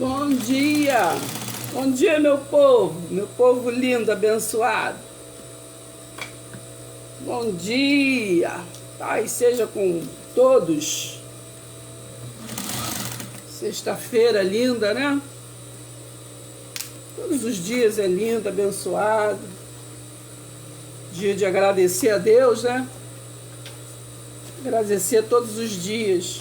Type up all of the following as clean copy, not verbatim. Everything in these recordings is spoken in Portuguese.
Bom dia! Bom dia, meu povo lindo, abençoado. Bom dia! Paz seja com todos. Sexta-feira linda, né? Todos os dias é lindo, abençoado. Dia de agradecer a Deus, né? Agradecer todos os dias.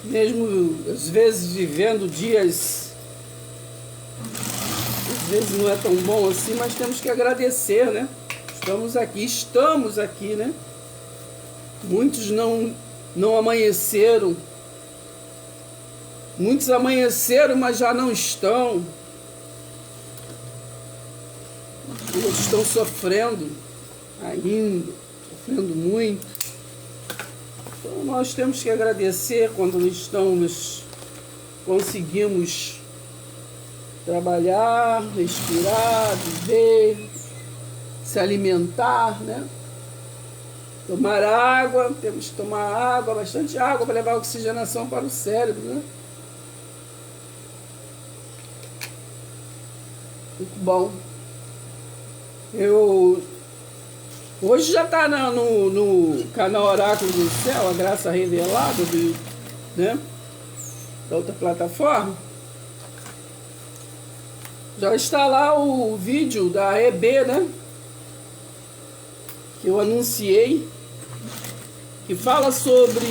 Mesmo, às vezes, vivendo dias, às vezes não é tão bom assim, mas temos que agradecer, né? Estamos aqui, né? Muitos não amanheceram. Muitos amanheceram, mas já não estão. Outros estão sofrendo ainda, sofrendo muito. Então nós temos que agradecer quando conseguimos trabalhar, respirar, viver, se alimentar, né? Tomar água, temos que tomar água, bastante água para levar oxigenação para o cérebro, né? Muito bom. Hoje já está no canal Oráculo do Céu, a Graça Revelada, né, da outra plataforma. Já está lá o vídeo da EB, né, que eu anunciei, que fala sobre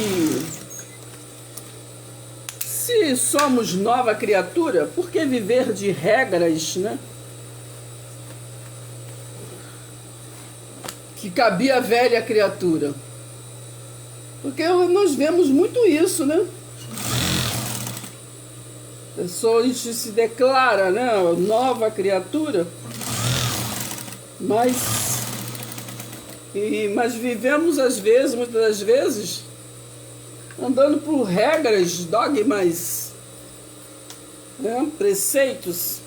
se somos nova criatura, por que viver de regras, né? Que cabia a velha criatura. Porque nós vemos muito isso, né? A pessoa se declara, né, nova criatura, mas vivemos muitas das vezes, andando por regras, dogmas, né, preceitos,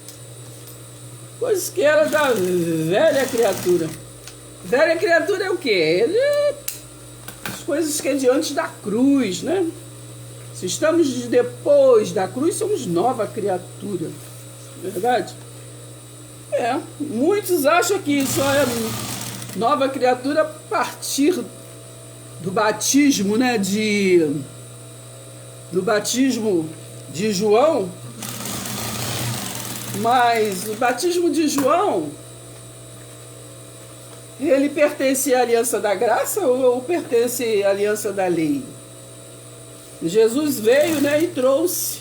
coisas que eram da velha criatura. Velha criatura é o quê? As coisas que é diante da cruz, né? Se estamos depois da cruz, somos nova criatura. Verdade? Muitos acham que só é nova criatura a partir do batismo, né? Do batismo de João. Mas o batismo de João, ele pertence à aliança da graça ou pertence à aliança da lei? Jesus veio, né, e trouxe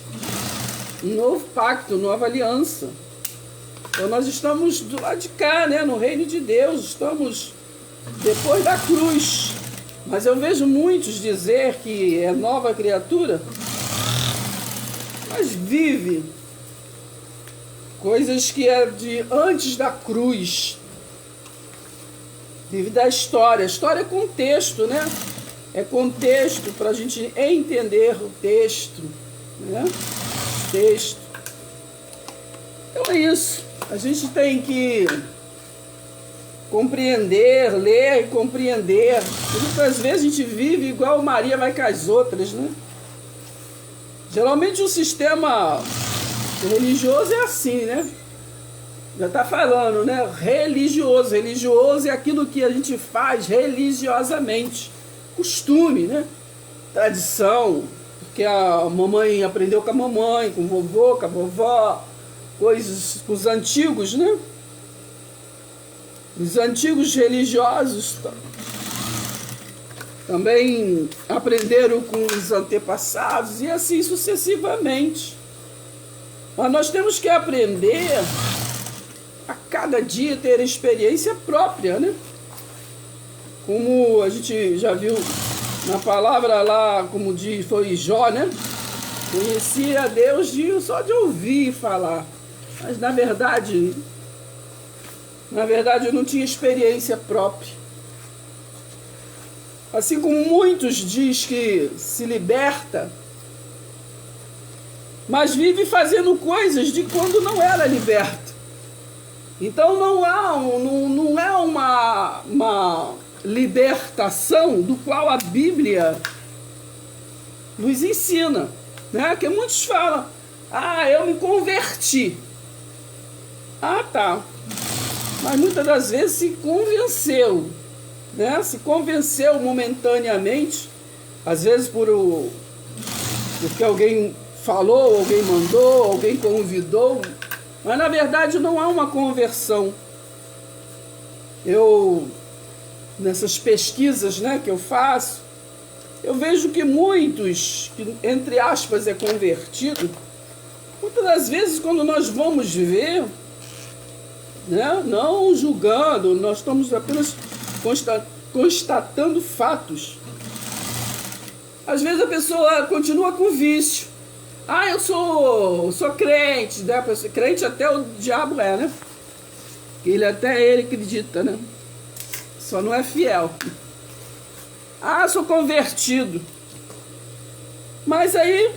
um novo pacto, nova aliança. Então nós estamos do lado de cá, né, no reino de Deus, estamos depois da cruz. Mas eu vejo muitos dizer que é nova criatura, mas vive coisas que é de antes da cruz. Vive da história. A história é contexto, né? É contexto para a gente entender o texto, né? Texto. Então é isso. A gente tem que compreender, ler e compreender. Muitas vezes a gente vive igual Maria vai com as outras, né? Geralmente o sistema religioso é assim, né? Já está falando, né? Religioso. Religioso é aquilo que a gente faz religiosamente. Costume, né? Tradição. Porque a mamãe aprendeu com a mamãe, com o vovô, com a vovó. Coisas com os antigos, né? Os antigos religiosos também aprenderam com os antepassados e assim sucessivamente. Mas nós temos que aprender a cada dia ter experiência própria, né? Como a gente já viu na palavra lá, como foi Jó, né? Conhecia a Deus só de ouvir falar. Mas na verdade eu não tinha experiência própria. Assim como muitos diz que se liberta, mas vive fazendo coisas de quando não era liberto. Então não é uma libertação do qual a Bíblia nos ensina, né? Que muitos falam, ah, eu me converti. Ah, tá. Mas muitas das vezes se convenceu, né? Se convenceu momentaneamente, às vezes porque alguém falou, alguém mandou, alguém convidou, mas na verdade não há uma conversão. Nessas pesquisas, né, que eu faço, eu vejo que muitos, que entre aspas é convertido, muitas das vezes quando nós vamos ver, né, não julgando, nós estamos apenas constatando fatos. Às vezes a pessoa continua com vício. Ah, eu sou crente, né? Crente até o diabo é, né? Até ele acredita, né? Só não é fiel. Ah, sou convertido. Mas aí,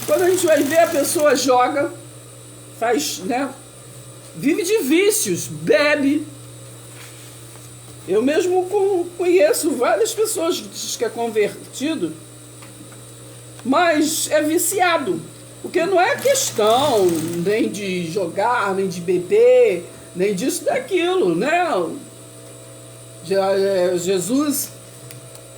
quando a gente vai ver, a pessoa joga, faz, né? Vive de vícios, bebe. Eu mesmo conheço várias pessoas que dizem que é convertido, mas é viciado. Porque não é questão nem de jogar, nem de beber, nem disso, daquilo, né? Jesus,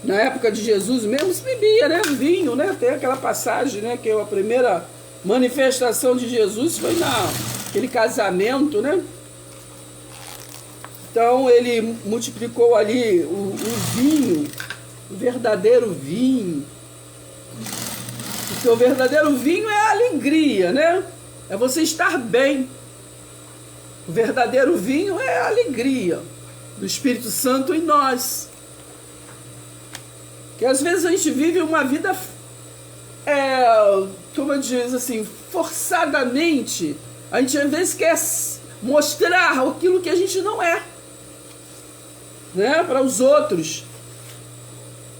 na época de Jesus mesmo, se bebia, né? Vinho, né? Tem aquela passagem, né? Que a primeira manifestação de Jesus foi naquele casamento, né? Então ele multiplicou ali o vinho, o verdadeiro vinho. Porque o verdadeiro vinho é a alegria, né? É você estar bem. O verdadeiro vinho é a alegria do Espírito Santo em nós. Que às vezes a gente vive uma vida, como eu digo assim, forçadamente. A gente às vezes quer mostrar aquilo que a gente não é, né, para os outros.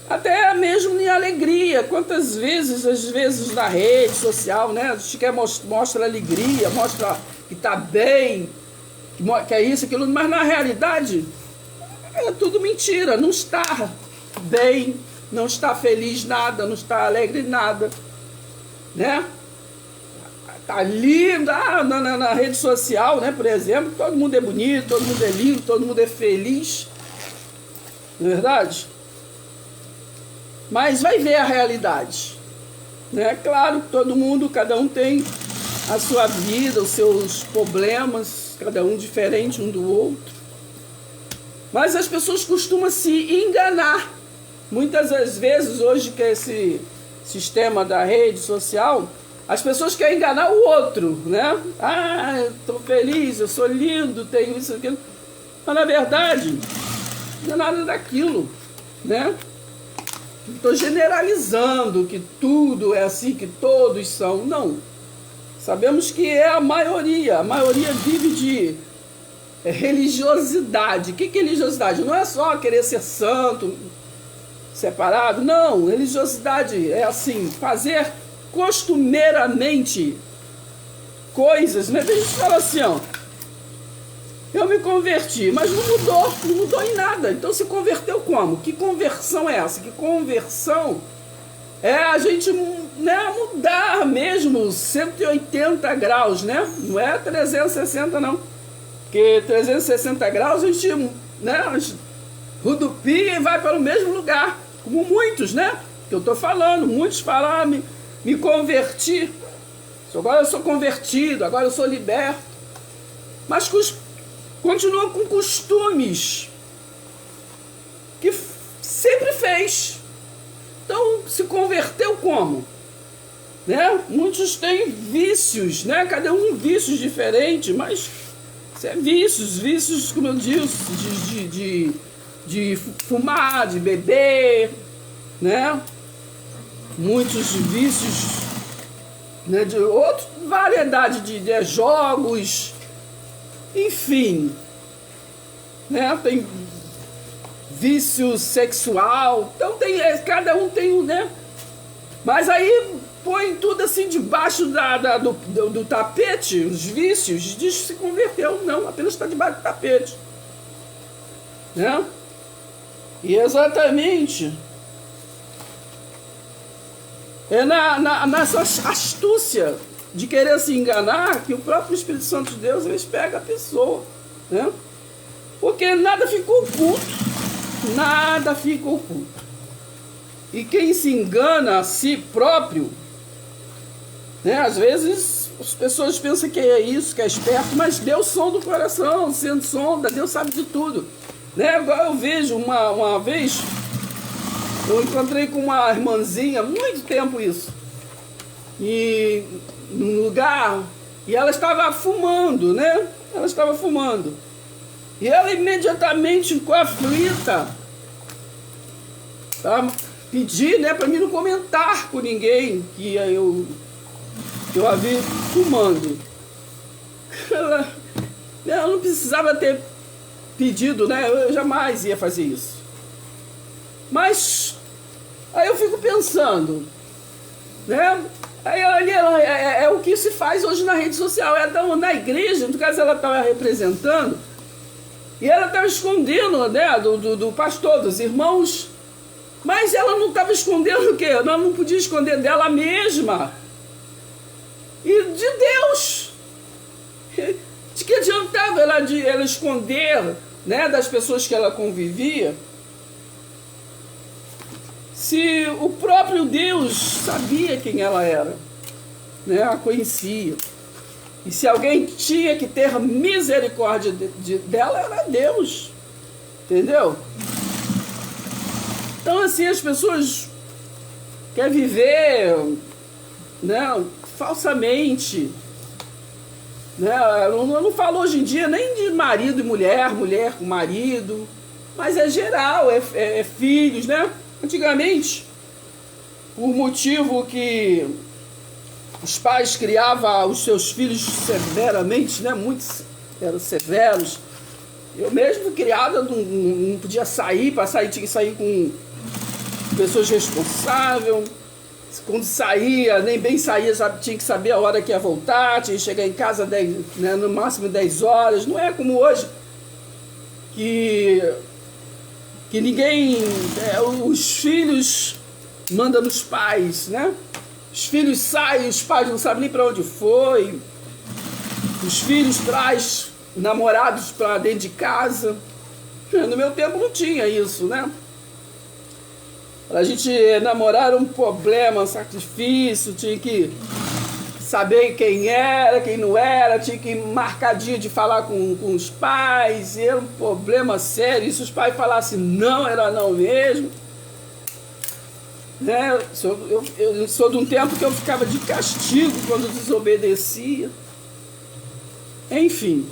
Até mesmo em alegria. Quantas vezes, às vezes na rede social, né, a gente quer mostra alegria, mostra que está bem, que é isso, aquilo, mas na realidade é tudo mentira. Não está bem, não está feliz nada, não está alegre nada, né? Tá lindo, na rede social, né, por exemplo, todo mundo é bonito, todo mundo é lindo, todo mundo é feliz, não é verdade? Mas vai ver a realidade, né? Claro que todo mundo, cada um tem a sua vida, os seus problemas, cada um diferente um do outro. Mas as pessoas costumam se enganar. Muitas das vezes, hoje que é esse sistema da rede social, as pessoas querem enganar o outro, né? Ah, eu estou feliz, eu sou lindo, tenho isso, aquilo. Mas na verdade, não é nada daquilo, né? Estou generalizando que tudo é assim, que todos são. Não. Sabemos que é a maioria vive de religiosidade. O que é religiosidade? Não é só querer ser santo, separado. Não, religiosidade é assim, fazer costumeiramente coisas, né? A gente fala assim, ó, eu me converti, mas não mudou em nada. Então se converteu como? Que conversão é essa? Que conversão é a gente, né, mudar mesmo 180 graus, né? Não é 360 não. Porque 360 graus a gente, né, a gente rodopia e vai para o mesmo lugar. Como muitos, né? Que eu estou falando. Muitos falam, me converti. Agora eu sou convertido, agora eu sou liberto. Mas continua com costumes que sempre fez. Então, se converteu como? Né? Muitos têm vícios, né? Cada um vícios diferentes, mas é vícios, como eu disse, de fumar, de beber, né? Muitos vícios, né? De outra variedade de jogos, enfim, né? Tem vício sexual, então cada um tem, né? Mas aí põe tudo assim debaixo do tapete, os vícios, diz que se converteu. Não, apenas está debaixo do tapete, né? E exatamente É nessa astúcia de querer se enganar que o próprio Espírito Santo de Deus, eles pega a pessoa, né? Porque nada ficou oculto. Nada fica oculto. E quem se engana a si próprio, né? Às vezes as pessoas pensam que é isso, que é esperto, mas Deus sonda o coração, sendo sonda, Deus sabe de tudo, né? Agora eu vejo uma vez, eu encontrei com uma irmãzinha, muito tempo isso, e num lugar, e ela estava fumando, né? Ela estava fumando. E ela imediatamente ficou aflita, tá? Pedi, né, para mim não comentar com ninguém que eu a vi fumando. Eu não precisava ter pedido, né? Eu jamais ia fazer isso. Mas aí eu fico pensando, né? Aí é o que se faz hoje na rede social. Então, na igreja, no caso ela estava representando, e ela estava escondendo, né, do pastor, dos irmãos. Mas ela não estava escondendo o quê? Ela não podia esconder dela mesma. E de Deus. De que adiantava ela esconder, né, das pessoas que ela convivia, se o próprio Deus sabia quem ela era, né, a conhecia. E se alguém tinha que ter misericórdia dela, era Deus. Entendeu? Então, assim, as pessoas querem viver, né, falsamente. Né? Eu não falo hoje em dia nem de marido e mulher, mulher com marido, mas é geral, é filhos, né? Antigamente, por motivo que os pais criavam os seus filhos severamente, né? Muitos eram severos. Eu mesmo fui criada, não podia sair, para sair tinha que sair com pessoas responsáveis. Quando saía, nem bem saía, sabe, tinha que saber a hora que ia voltar, tinha que chegar em casa 10, né, no máximo 10 horas. Não é como hoje, que ninguém, os filhos mandam nos pais, né? Os filhos saem, os pais não sabem nem para onde foi. Os filhos trazem namorados para dentro de casa. No meu tempo não tinha isso, né? A gente namorar era um problema, um sacrifício, tinha que saber quem era, quem não era, tinha que marcar dia de falar com os pais, era um problema sério. E se os pais falassem não, era não mesmo. Né? Eu sou de um tempo que eu ficava de castigo quando desobedecia. Enfim.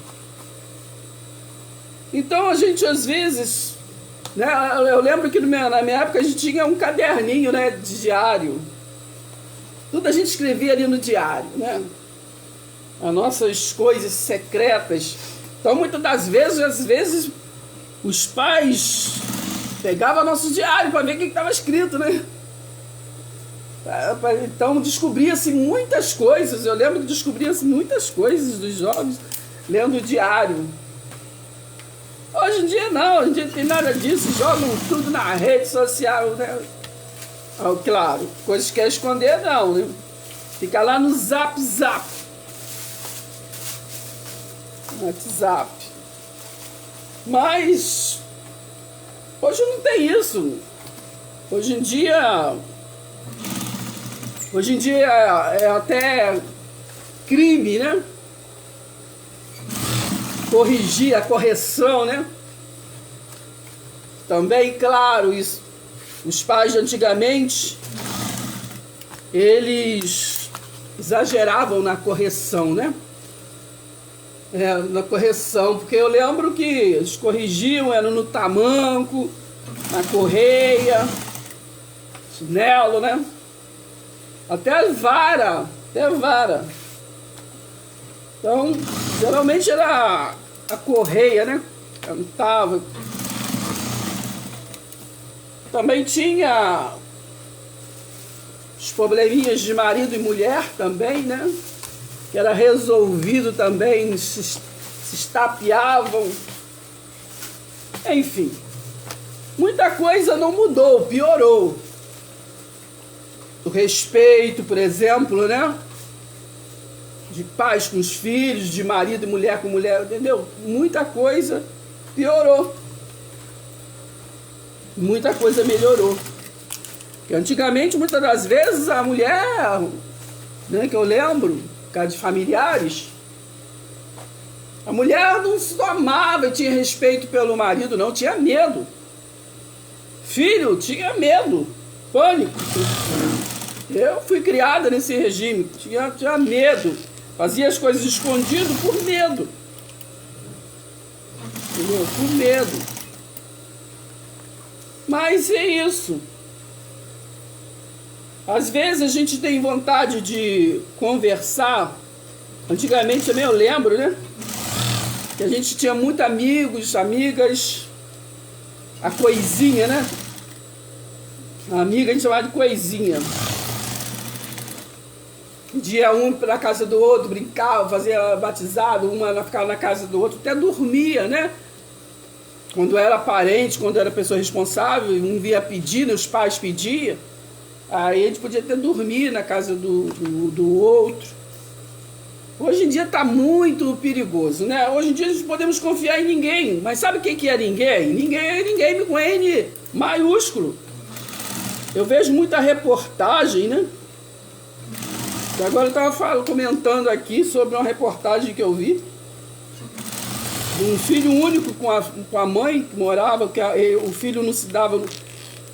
Então a gente às vezes, né, eu lembro que na minha época a gente tinha um caderninho, né, de diário. Tudo a gente escrevia ali no diário, né? As nossas coisas secretas. Então muitas das vezes, às vezes, os pais pegavam nosso diário para ver o que estava escrito, né? Então descobria-se muitas coisas. Eu lembro que descobria-se muitas coisas dos jovens lendo o diário. Hoje em dia não, hoje em dia não tem nada disso, jogam tudo na rede social, né? Claro, coisas que quer esconder não, né? Fica lá no Zap, no WhatsApp. Mas hoje não tem isso. Hoje em dia é até crime, né? Corrigir, a correção, né? Também, claro, isso. Os pais de antigamente, eles exageravam na correção, né? Na correção, porque eu lembro que eles corrigiam, era no tamanco, na correia, chinelo, né? Até vara. Então, geralmente era a correia, né? Cantava. Também tinha os probleminhas de marido e mulher também, né? Que era resolvido também, se estapeavam. Enfim, muita coisa não mudou, piorou. do respeito, por exemplo, né? De pais com os filhos, de marido e mulher com mulher, entendeu? Muita coisa piorou. Muita coisa melhorou. Porque antigamente, muitas das vezes, a mulher, né, que eu lembro, caso de familiares, a mulher não só amava e tinha respeito pelo marido, não, tinha medo. Filho tinha medo, pânico. Eu fui criada nesse regime, tinha medo. Fazia as coisas escondido por medo. Entendeu? Por medo. Mas é isso. Às vezes a gente tem vontade de conversar. Antigamente também eu lembro, né? Que a gente tinha muitos amigos, amigas. A coisinha, né? A amiga a gente chamava de coisinha. Dia um para a casa do outro, brincava, fazia batizado, uma ficava na casa do outro, até dormia, né? Quando era parente, quando era pessoa responsável, um via pedir, né? Os pais pediam, aí a gente podia até dormir na casa do outro. Hoje em dia está muito perigoso, né? Hoje em dia não podemos confiar em ninguém, mas sabe quem que é ninguém? Ninguém é ninguém com N maiúsculo. Eu vejo muita reportagem, né? E agora eu estava comentando aqui sobre uma reportagem que eu vi de um filho único com a mãe que morava, que o filho não se dava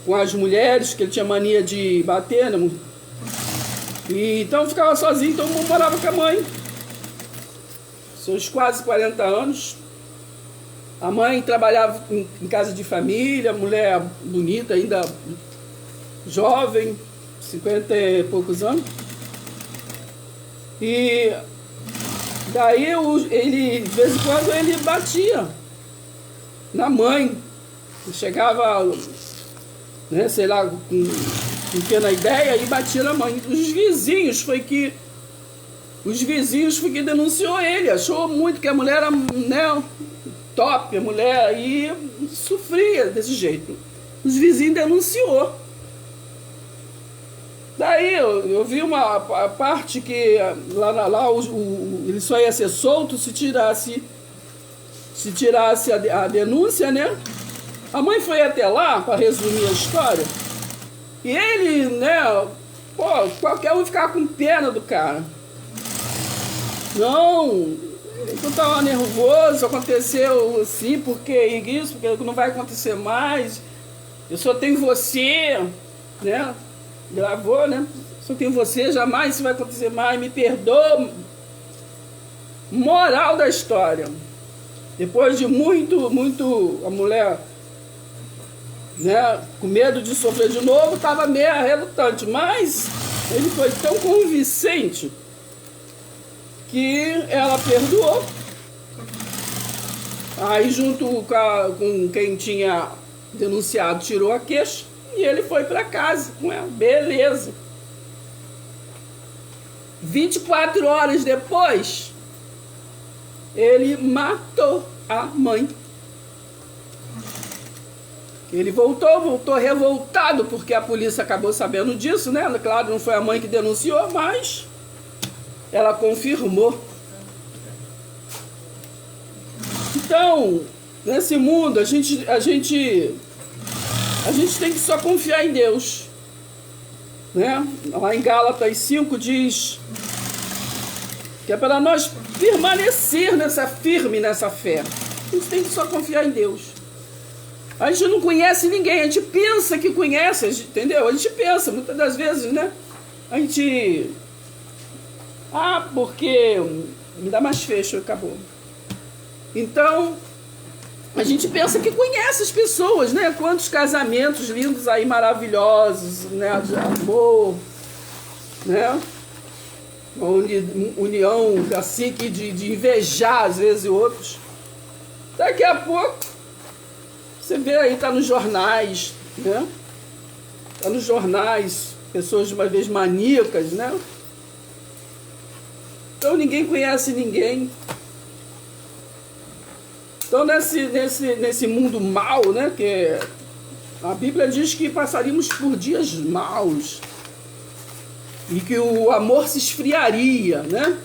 com as mulheres, que ele tinha mania de bater, né? E então ficava sozinho, então morava com a mãe. Seus quase 40 anos. A mãe trabalhava em casa de família, mulher bonita, ainda jovem, 50 e poucos anos. E daí ele, de vez em quando, ele batia na mãe. Chegava, né, sei lá, com pequena ideia e batia na mãe. Os vizinhos foi que denunciou ele. Achou muito que a mulher era, né, top, a mulher aí sofria desse jeito. Os vizinhos denunciou. Daí eu vi uma parte que lá ele só ia ser solto se tirasse a denúncia, né? A mãe foi até lá, para resumir a história, e ele, né, pô, qualquer um ficava com pena do cara. Não, eu tava nervoso, aconteceu assim, porque isso, porque não vai acontecer mais, eu só tenho você, né? Gravou, né? Só tenho você, jamais isso vai acontecer mais, me perdoa. Moral da história. Depois de muito, a mulher, né, com medo de sofrer de novo, estava meio relutante, mas ele foi tão convincente que ela perdoou. Aí, junto com quem tinha denunciado, tirou a queixa. E ele foi para casa com ela. Beleza. 24 horas depois, ele matou a mãe. Ele voltou revoltado, porque a polícia acabou sabendo disso, né? Claro, não foi a mãe que denunciou, mas ela confirmou. Então, nesse mundo, a gente tem que só confiar em Deus, né? Lá em Gálatas 5 diz que é para nós permanecer firme nessa fé. A gente tem que só confiar em Deus. A gente não conhece ninguém, a gente pensa que conhece, entendeu? A gente pensa, muitas das vezes, né? A gente... porque... Me dá mais fecho, acabou. Então... A gente pensa que conhece as pessoas, né? Quantos casamentos lindos aí, maravilhosos, né? De amor, né? Uma união assim que de invejar, às vezes, outros. Daqui a pouco, você vê aí, tá nos jornais, né? Tá nos jornais, pessoas de uma vez maníacas, né? Então ninguém conhece ninguém. Então, nesse mundo mau, né, que a Bíblia diz que passaríamos por dias maus, e que o amor se esfriaria, né?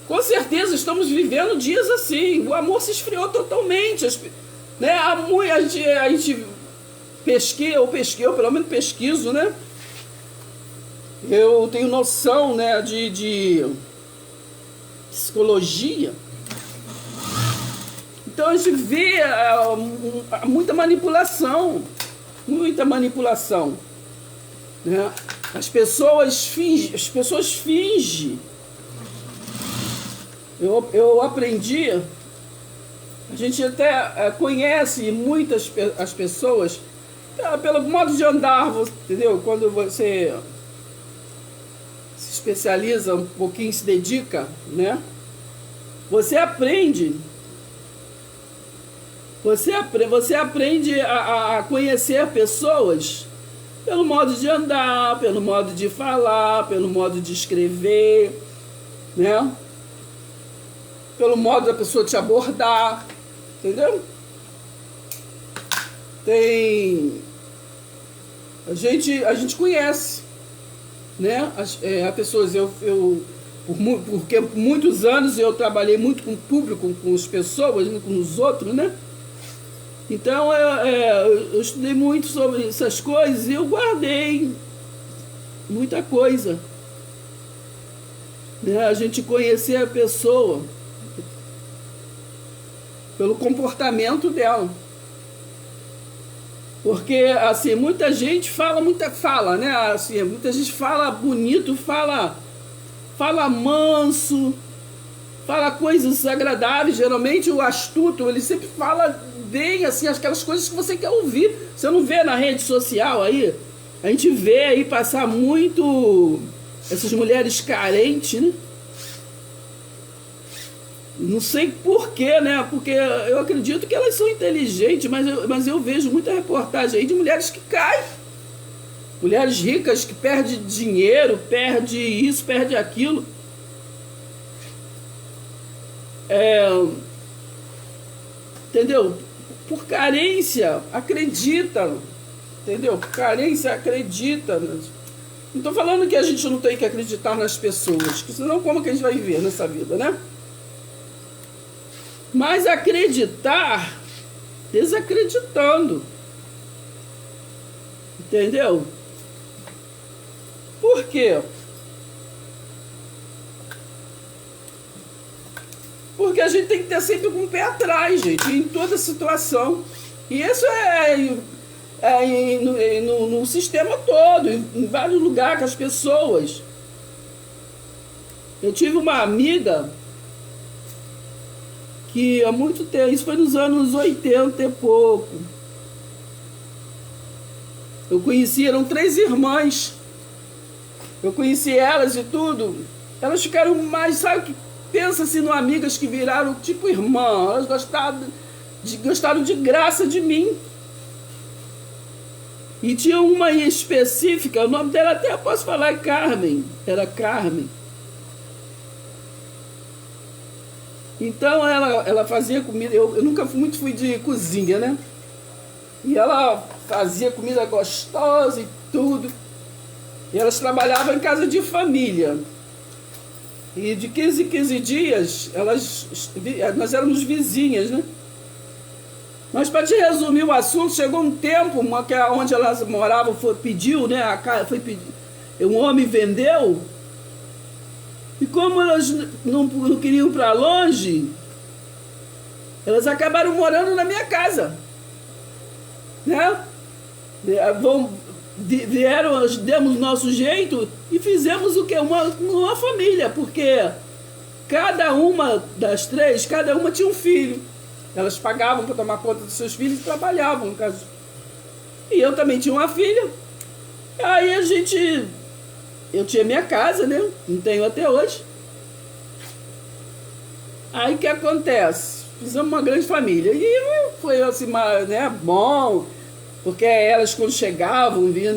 Com certeza estamos vivendo dias assim, o amor se esfriou totalmente, né? A gente eu pelo menos pesquiso, né? Eu tenho noção, né, de psicologia. Então a gente vê muita manipulação, né? As pessoas fingem. Eu aprendi, a gente até conhece muitas as pessoas pelo modo de andar, entendeu? Quando você se especializa um pouquinho, se dedica, né? Você aprende a conhecer pessoas pelo modo de andar, pelo modo de falar, pelo modo de escrever, né? Pelo modo da pessoa te abordar, entendeu? A gente conhece, né? As pessoas, porque por muitos anos eu trabalhei muito com o público, com as pessoas, com os outros, né? Então eu estudei muito sobre essas coisas e eu guardei muita coisa, né? A gente conhecer a pessoa pelo comportamento dela. Porque, assim, muita gente fala, né? Assim, muita gente fala bonito, fala manso, fala coisas agradáveis. Geralmente o astuto, ele sempre fala bem, assim, aquelas coisas que você quer ouvir. Você não vê na rede social aí? A gente vê aí passar muito essas mulheres carentes, né? Não sei porquê, né? Porque eu acredito que elas são inteligentes, mas eu vejo muita reportagem aí de mulheres que caem. Mulheres ricas que perdem dinheiro, perde isso, perde aquilo. Entendeu? Por carência, acredita. Entendeu? Por carência, acredita. Não estou falando que a gente não tem que acreditar nas pessoas, que senão como que a gente vai viver nessa vida, né? Mas acreditar desacreditando. Entendeu? Por quê? Porque a gente tem que ter sempre um pé atrás, gente, em toda situação. E isso no sistema todo, em vários lugares, com as pessoas. Eu tive uma amiga que há muito tempo, isso foi nos anos 80 e pouco. Eu conheci, eram 3 irmãs. Eu conheci elas e tudo. Elas ficaram mais, sabe o que pensa assim, no amigas que viraram tipo irmã. Elas gostaram de graça de mim. E tinha uma específica, o nome dela até eu posso falar, é Carmen. Era Carmen. Então ela fazia comida, eu nunca muito fui de cozinha, né? E ela fazia comida gostosa e tudo. E elas trabalhavam em casa de família. E de 15 em 15 dias, nós éramos vizinhas, né? Mas para te resumir o assunto, chegou um tempo onde elas moravam, pediu, né? Um homem vendeu. E como elas não queriam ir para longe, elas acabaram morando na minha casa, né? Vieram, nós demos nosso jeito e fizemos o quê? Uma família, porque cada uma das 3, cada uma tinha um filho. Elas pagavam para tomar conta dos seus filhos e trabalhavam, no caso. E eu também tinha uma filha. Aí eu tinha minha casa, né? Não tenho até hoje. Aí o que acontece? Fizemos uma grande família. E foi assim, né, bom, porque elas quando chegavam, vinham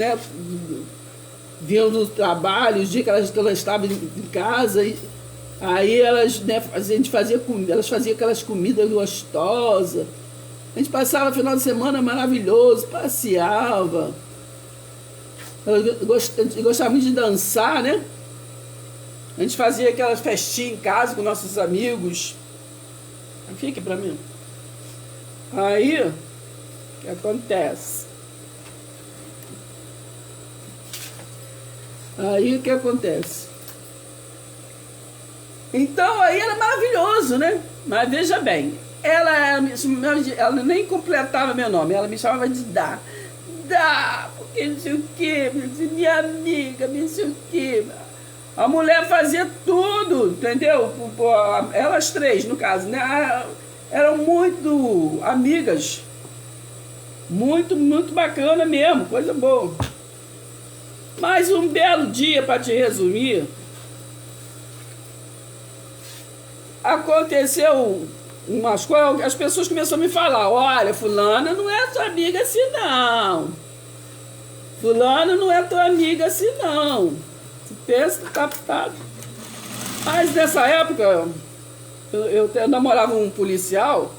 do trabalho, os dias que elas estavam em casa, aí elas, né, elas faziam aquelas comidas gostosas. A gente passava final de semana maravilhoso, passeava. Eu gostava muito de dançar, né? A gente fazia aquelas festinhas em casa com nossos amigos. Fique pra mim. Aí, o que acontece? Aí, o que acontece? Então, aí era maravilhoso, né? Mas veja bem, ela nem completava meu nome, ela me chamava de Dá. Dá, porque não sei o quê, minha amiga, não sei o quê. A mulher fazia tudo, entendeu? Elas três, no caso, né? Eram muito amigas. Muito, muito bacana mesmo, coisa boa. Mas um belo dia, para te resumir, aconteceu umas coisas, as pessoas começaram a me falar, olha, fulana não é tua amiga assim não. Fulana não é tua amiga assim não. Você pensa que tá captado. Mas nessa época, eu namorava um policial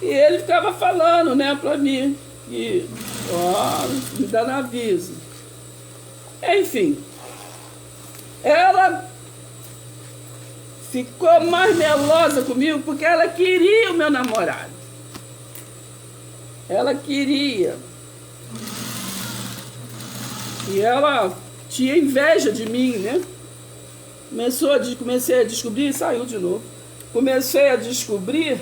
e ele ficava falando, né, pra mim, que, ó, me dando aviso. Enfim, ela ficou mais melosa comigo porque ela queria o meu namorado. Ela queria. E ela tinha inveja de mim, né? Comecei a descobrir, saiu de novo. Comecei a descobrir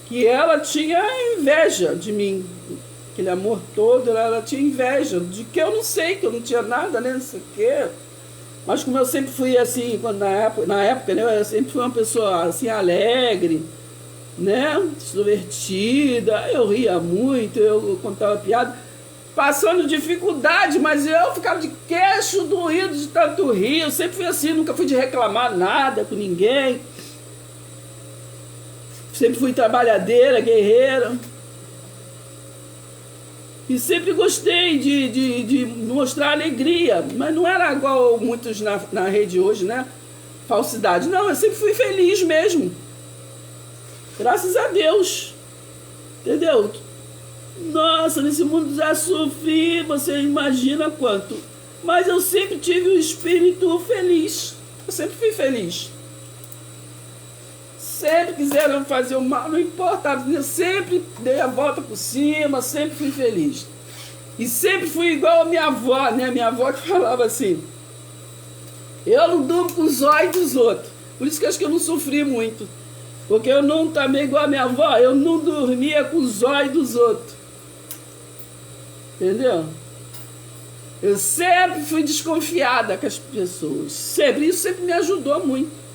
que ela tinha inveja de mim. Aquele amor todo, ela tinha inveja de que eu não sei, que eu não tinha nada, né? Não sei o quê. Mas como eu sempre fui assim, na época, né, eu sempre fui uma pessoa assim, alegre, né, extrovertida, eu ria muito, eu contava piada, passando dificuldade, mas eu ficava de queixo doído de tanto rir, eu sempre fui assim, nunca fui de reclamar nada com ninguém, sempre fui trabalhadeira, guerreira. E sempre gostei de mostrar alegria, mas não era igual muitos na rede hoje, né? Falsidade. Não, eu sempre fui feliz mesmo. Graças a Deus. Entendeu? Nossa, nesse mundo já sofri, você imagina quanto. Mas eu sempre tive um espírito feliz. Eu sempre fui feliz. Sempre quiseram fazer o mal, não importava, eu sempre dei a volta por cima, sempre fui feliz. E sempre fui igual a minha avó, né? Minha avó que falava assim, eu não durmo com os olhos dos outros. Por isso que acho que eu não sofri muito. Porque eu não, também igual a minha avó, eu não dormia com os olhos dos outros. Entendeu? Eu sempre fui desconfiada com as pessoas. Sempre, isso sempre me ajudou muito.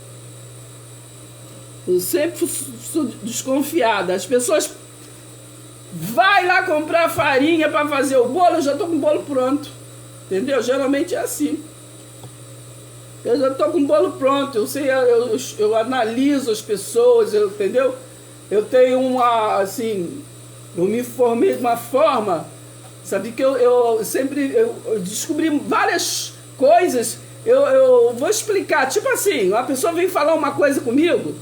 Eu sempre sou desconfiada. As pessoas vai lá comprar farinha para fazer o bolo, eu já estou com o bolo pronto. Entendeu? Geralmente é assim. Eu já estou com o bolo pronto. Eu sei, eu analiso as pessoas, entendeu? Eu tenho uma, assim, eu me formei de uma forma, sabe, que eu descobri várias coisas. Eu vou explicar. Tipo assim, uma pessoa vem falar uma coisa comigo,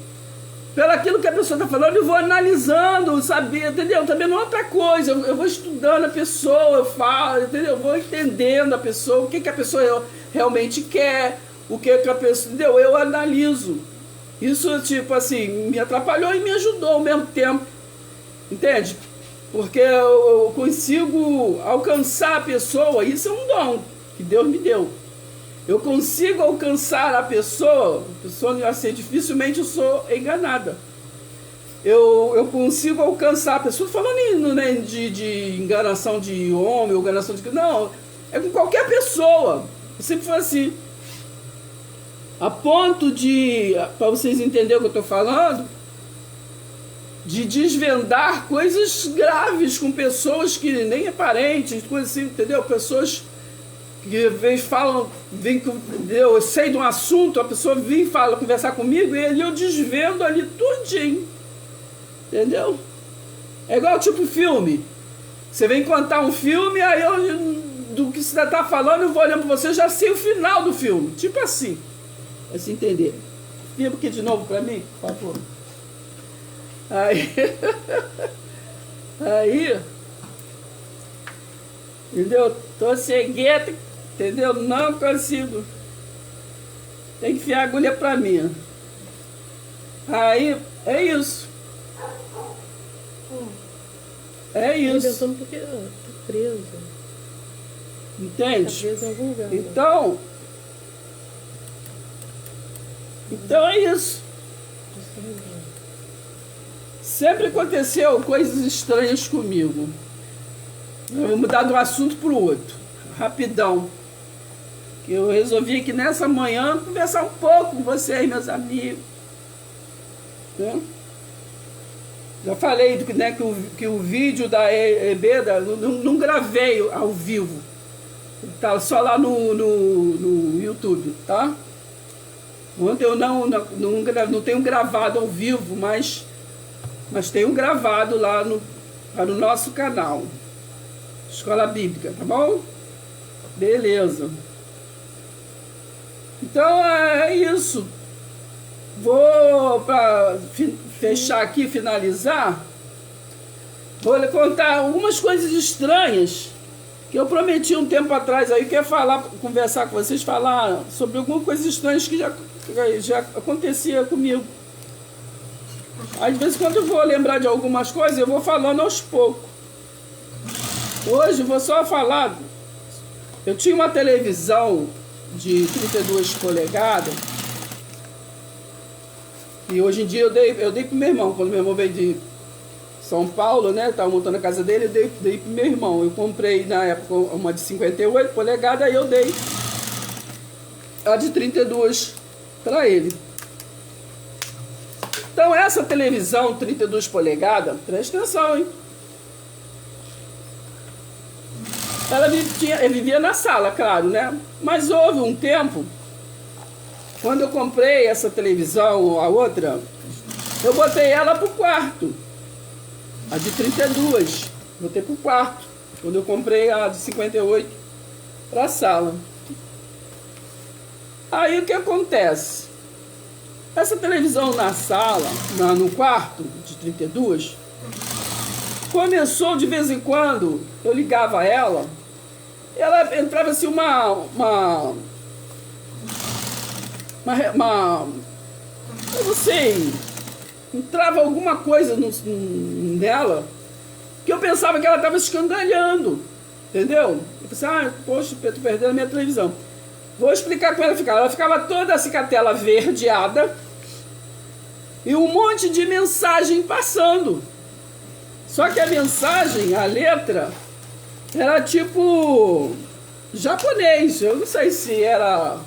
pelo aquilo que a pessoa está falando, eu vou analisando, saber, entendeu? Também não é outra coisa, eu vou estudando a pessoa, eu falo, entendeu? Eu vou entendendo a pessoa, o que a pessoa realmente quer, o que a pessoa, entendeu? Eu analiso. Isso, tipo assim, me atrapalhou e me ajudou ao mesmo tempo, entende? Porque eu consigo alcançar a pessoa, isso é um dom que Deus me deu. Eu consigo alcançar a pessoa assim, dificilmente eu sou enganada. Eu consigo alcançar a pessoa, falando né, de enganação de homem, ou enganação de... Não, é com qualquer pessoa. Eu sempre fui assim. A ponto de, para vocês entenderem o que eu estou falando, de desvendar coisas graves com pessoas que nem é parente, coisas assim, entendeu? Pessoas que falam, eu sei de um assunto, a pessoa vem fala, conversar comigo, e eu desvendo ali tudinho. Entendeu? É igual tipo filme. Você vem contar um filme, aí do que você está falando, eu vou olhando para você, eu já sei o final do filme. Tipo assim. Pra se entender. Filma aqui de novo para mim, por favor. Aí... Entendeu? Tô cegueta, entendeu? Não consigo. Tem que enfiar a agulha pra mim. Aí, é isso. É isso. Pensando porque tá preso. Entende? Tá preso em algum lugar. Então é isso. Sempre aconteceu coisas estranhas comigo. Eu vou mudar de um assunto para o outro. Rapidão. Que eu resolvi aqui nessa manhã conversar um pouco com vocês, meus amigos. Né? Já falei né, que o vídeo da Ebeda não gravei ao vivo. Tá só lá no YouTube, tá? Ontem eu não tenho gravado ao vivo, mas tenho gravado lá no nosso canal. Escola Bíblica, tá bom? Beleza. Então é isso. Vou para fechar aqui, finalizar. Vou lhe contar algumas coisas estranhas que eu prometi um tempo atrás aí, que é conversar com vocês, falar sobre algumas coisas estranhas que já acontecia comigo. Às vezes, quando eu vou lembrar de algumas coisas, eu vou falando aos poucos. Hoje eu vou só falar. Eu tinha uma televisão de 32 polegadas. E hoje em dia eu dei pro meu irmão. Quando meu irmão veio de São Paulo, né? Estava montando a casa dele, eu dei pro meu irmão. Eu comprei na época uma de 58 polegadas, aí eu dei a de 32 para ele. Então essa televisão 32 polegadas, presta atenção, hein? Ela vivia na sala, claro, né? Mas houve um tempo, quando eu comprei essa televisão, a outra, eu botei ela pro quarto. A de 32, botei pro quarto. Quando eu comprei a de 58 pra sala. Aí o que acontece? Essa televisão na sala, no quarto de 32, começou de vez em quando, eu ligava ela entrava assim eu não sei, entrava alguma coisa nela que eu pensava que ela estava escangalhando, entendeu? Eu pensava, poxa, eu tô perdendo a minha televisão. Vou explicar como ela ficava. Ela ficava toda assim com a tela verdeada e um monte de mensagem passando. Só que a mensagem, a letra, era tipo japonês. Eu não sei se era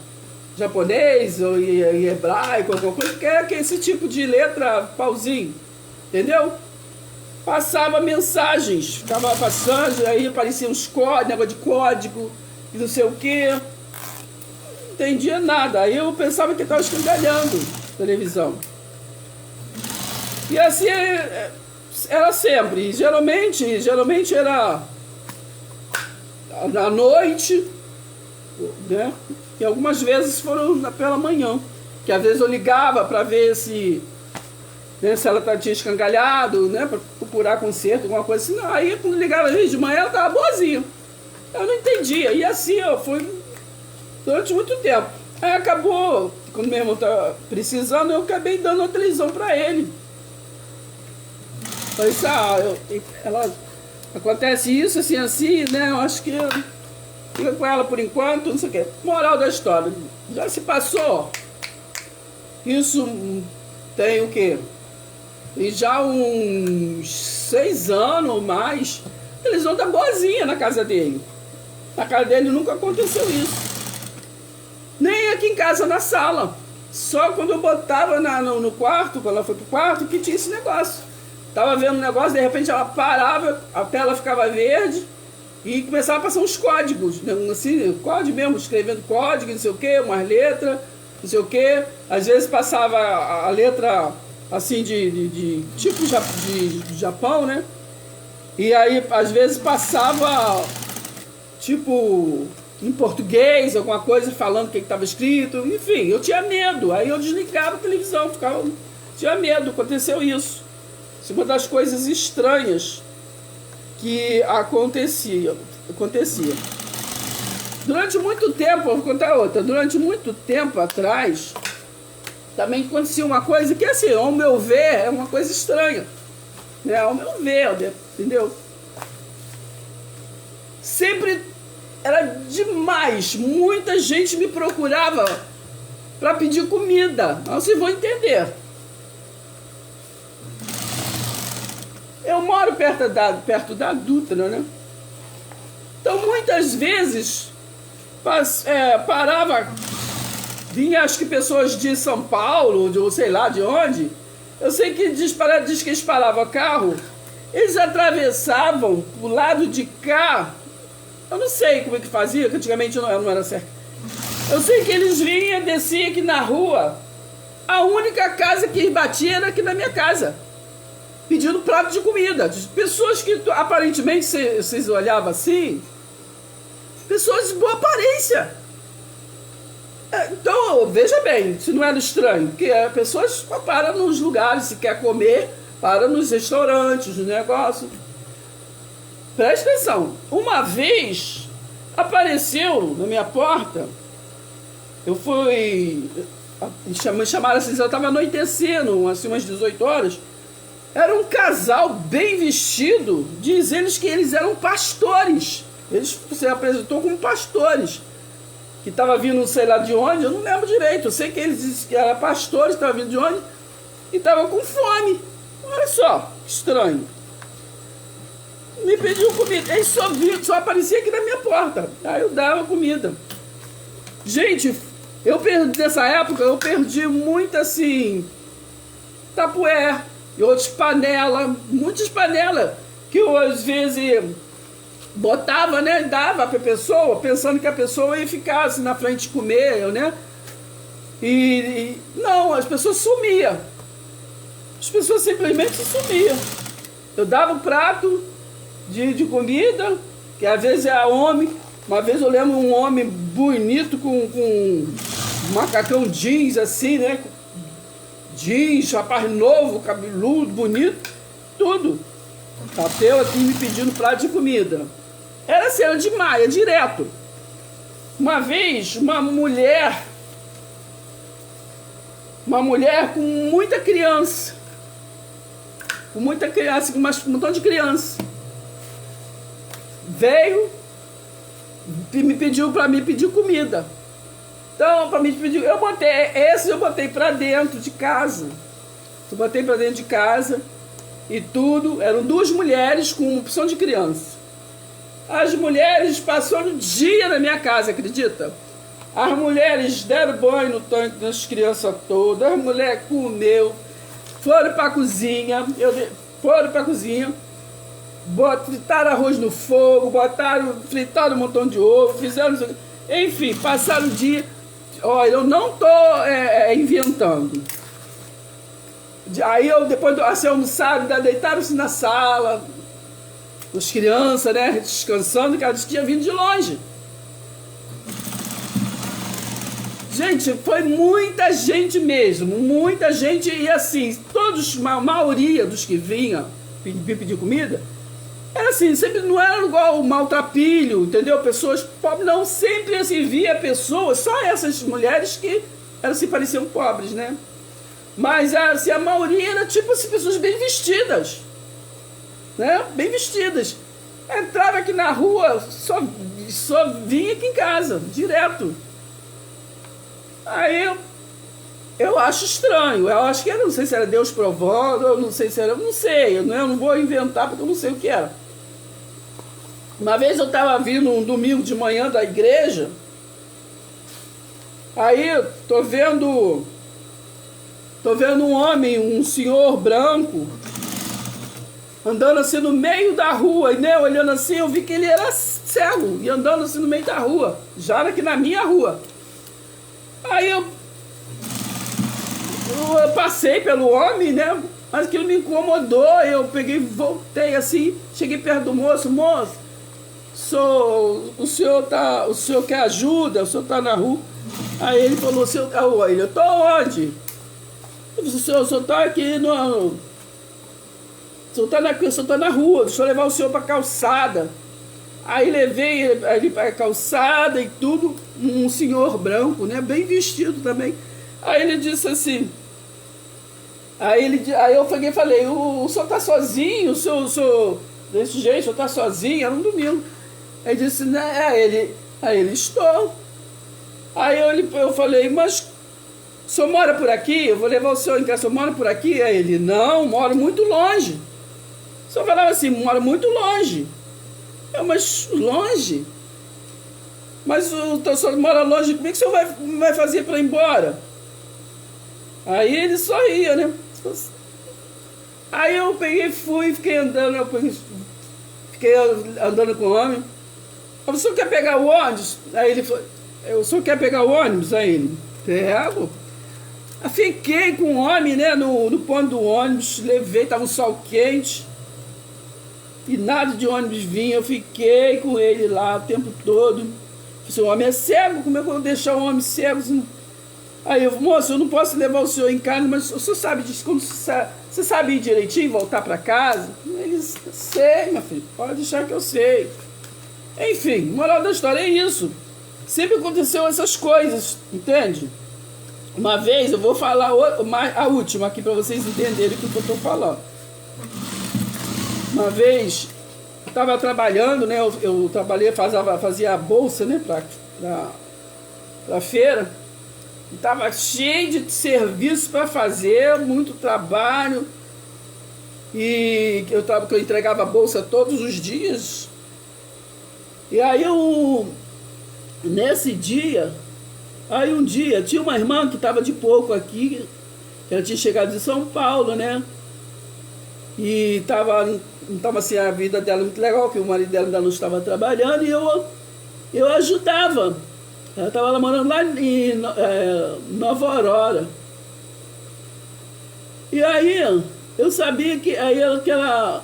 japonês ou hebraico, alguma coisa, que era esse tipo de letra pauzinho, entendeu? Passava mensagens, ficava passando, aí apareciam uns códigos, negócio de código e não sei o que. Não entendia nada. Aí eu pensava que estava escangalhando a televisão. E assim era sempre. Geralmente era à noite, né? E algumas vezes foram pela manhã. Que às vezes eu ligava para ver se ela tinha escangalhado, né? Para procurar conserto, alguma coisa assim. Não, aí quando ligava de manhã ela estava boazinha. Eu não entendia. E assim foi durante muito tempo. Aí acabou, quando meu irmão estava precisando, eu acabei dando a televisão para ele. Falei assim, acontece isso, assim, né? Eu acho que fica com ela por enquanto, não sei o quê. Moral da história, já se passou. Isso tem o quê? E já uns 6 anos ou mais, a televisão tá boazinha na casa dele. Na casa dele nunca aconteceu isso. Nem aqui em casa, na sala. Só quando eu botava no quarto, quando ela foi pro quarto, que tinha esse negócio. Tava vendo um negócio, de repente ela parava, a tela ficava verde e começava a passar uns códigos, assim, código mesmo, escrevendo código, não sei o que, umas letras, não sei o que. Às vezes passava a letra assim de tipo de Japão, né? E aí às vezes passava tipo em português, alguma coisa falando o que estava escrito. Enfim, eu tinha medo. Aí eu desligava a televisão, tinha medo, aconteceu isso. Isso é uma das coisas estranhas que acontecia. acontecia. Durante muito tempo, vou contar outra, durante muito tempo atrás, também acontecia uma coisa que, assim, ao meu ver, é uma coisa estranha. Né? Ao meu ver, entendeu? Sempre era demais. Muita gente me procurava para pedir comida. Não, vocês vão entender. Eu moro perto da Dutra, né? Então, muitas vezes, parava, vinha acho que pessoas de São Paulo, de sei lá de onde. Eu sei que diz que eles paravam carro, eles atravessavam o lado de cá. Eu não sei como é que fazia, que antigamente não era certo. Eu sei que eles vinham, desciam aqui na rua. A única casa que batia era aqui na minha casa, pedindo prato de comida. Pessoas que aparentemente vocês olhavam assim, pessoas de boa aparência. Então, veja bem, se não era estranho, que as pessoas param nos lugares, se quer comer, para nos restaurantes, nos negócios. Presta atenção, uma vez apareceu na minha porta, eu fui, me chamaram assim, eu estava anoitecendo, assim, umas 18 horas, era um casal bem vestido, diz eles que eles eram pastores, eles se apresentou como pastores, que estava vindo sei lá de onde, eu não lembro direito, eu sei que eles disseram que eram pastores, estavam vindo de onde, e estavam com fome, olha só, estranho. Me pediu comida, eles só aparecia aqui na minha porta, aí eu dava comida. Gente, nessa época eu perdi muito assim, tapué, e outras panelas, muitas panelas, que eu às vezes botava, né, dava pra pessoa, pensando que a pessoa ia ficar assim na frente de comer, né, e não, as pessoas sumiam, as pessoas simplesmente sumiam. Eu dava um prato de comida, que às vezes é homem. Uma vez eu lembro um homem bonito com um macacão jeans assim, né? Jeans, rapaz novo, cabeludo, bonito, tudo. Bateu aqui me pedindo prato de comida. Era cena de Maia, direto. Uma vez, uma mulher com muita criança. Com muita criança, com um montão de criança. Veio e me pediu para mim pedir comida. Então, para mim pedir, eu botei para dentro de casa. Eu botei para dentro de casa e tudo. Eram duas mulheres com uma opção de criança. As mulheres passaram o dia na minha casa, acredita? As mulheres deram banho no tanque das crianças todas. As mulheres comeu, foram para a cozinha. Fritaram arroz no fogo, fritaram um montão de ovo, fizeram... Enfim, passaram o dia... Olha, eu não estou inventando. Aí depois assim, almoçaram, deitaram-se na sala, as crianças, né, descansando, que elas tinham vindo de longe. Gente, foi muita gente mesmo, muita gente, e assim, a maioria dos que vinham pedir comida, era assim, sempre não era igual o maltrapilho, entendeu? Pessoas pobres, não, sempre assim, via pessoas, só essas mulheres que elas se pareciam pobres, né? Mas assim, a maioria era tipo assim, pessoas bem vestidas, né? Bem vestidas. Entrava aqui na rua, só vinha aqui em casa, direto. Aí eu acho estranho, eu acho que eu não sei se era Deus provando, eu não sei se era, eu não vou inventar porque eu não sei o que era. Uma vez eu estava vindo um domingo de manhã da igreja, aí tô vendo um homem, um senhor branco, andando assim no meio da rua, e né, olhando assim, eu vi que ele era cego, e andando assim no meio da rua, já aqui na minha rua. Aí eu passei pelo homem, né? Mas aquilo me incomodou. Eu peguei, voltei assim, cheguei perto do moço, o senhor quer ajuda? O senhor tá na rua? Aí ele falou, eu tô onde? Eu disse, o senhor tá aqui o senhor tá na rua, deixa eu levar o senhor pra calçada. Aí levei ele ali para a calçada e tudo, um senhor branco, né, bem vestido também. Aí ele disse assim, aí eu falei, o senhor tá sozinho, o senhor desse jeito, o senhor tá sozinho, era um domingo. Aí disse, né, aí ele, estou. Aí eu falei, mas o senhor mora por aqui? Eu vou levar o senhor em casa, o senhor mora por aqui? Aí ele, não, moro muito longe. O senhor falava assim, mora muito longe. Mas longe? Mas o senhor mora longe, como é que o senhor vai fazer para ir embora? Aí ele sorria, né? Aí eu peguei, fiquei andando, fiquei andando com o homem. O senhor quer pegar o ônibus? Aí ele falou, o senhor quer pegar o ônibus? Aí ele, pego. Fiquei com o homem, né, no ponto do ônibus, levei, tava um sol quente. E nada de ônibus vinha, eu fiquei com ele lá o tempo todo. Se o homem é cego, como é que eu vou deixar o homem cego? Aí eu, moço, eu não posso levar o senhor em casa, mas o senhor sabe disso, como você sabe ir direitinho, voltar para casa? Ele, sei, meu filho, pode deixar que eu sei. Enfim, moral da história é isso. Sempre aconteceu essas coisas, entende? Uma vez, eu vou falar a última aqui para vocês entenderem o que eu estou falando. Uma vez, eu estava trabalhando, né? Eu trabalhei, fazia a bolsa, né? Para feira. E estava cheio de serviço para fazer, muito trabalho. E que eu entregava a bolsa todos os dias. E aí nesse dia, um dia, tinha uma irmã que estava de pouco aqui, ela tinha chegado de São Paulo, né? E não estava assim, a vida dela muito legal, que o marido dela ainda não estava trabalhando, e eu ajudava. Ela estava lá morando lá em Nova Aurora. E aí eu sabia que ela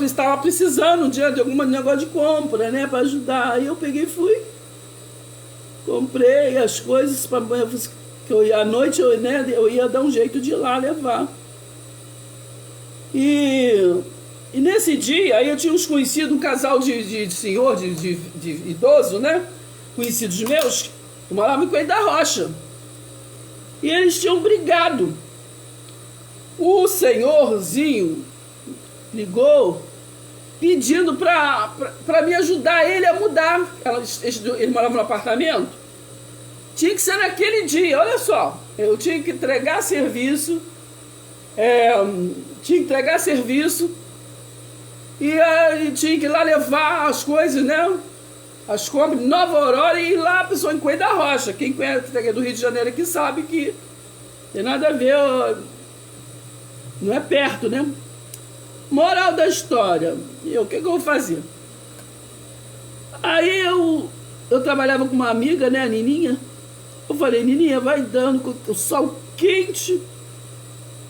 estava precisando de algum negócio de compra, né, para ajudar. Aí eu peguei e fui. Comprei as coisas, que à noite eu ia dar um jeito de ir lá levar. E nesse dia, aí eu tinha uns conhecidos, um casal de senhor, de idoso, né? Conhecidos meus, que moravam em Coelho da Rocha. E eles tinham brigado. O senhorzinho ligou pedindo para me ajudar ele a mudar. Ele morava no apartamento. Tinha que ser naquele dia, olha só. Eu tinha que entregar serviço. E tinha que ir lá levar as coisas, né? As compras de Nova Aurora e ir lá a pessoa em Coelho da Rocha. Quem conhece do Rio de Janeiro aqui sabe que tem nada a ver, não é perto, né? Moral da história, o que eu vou fazer? Aí eu trabalhava com uma amiga, né, a Nininha. Eu falei, Nininha, vai dando com o sol quente,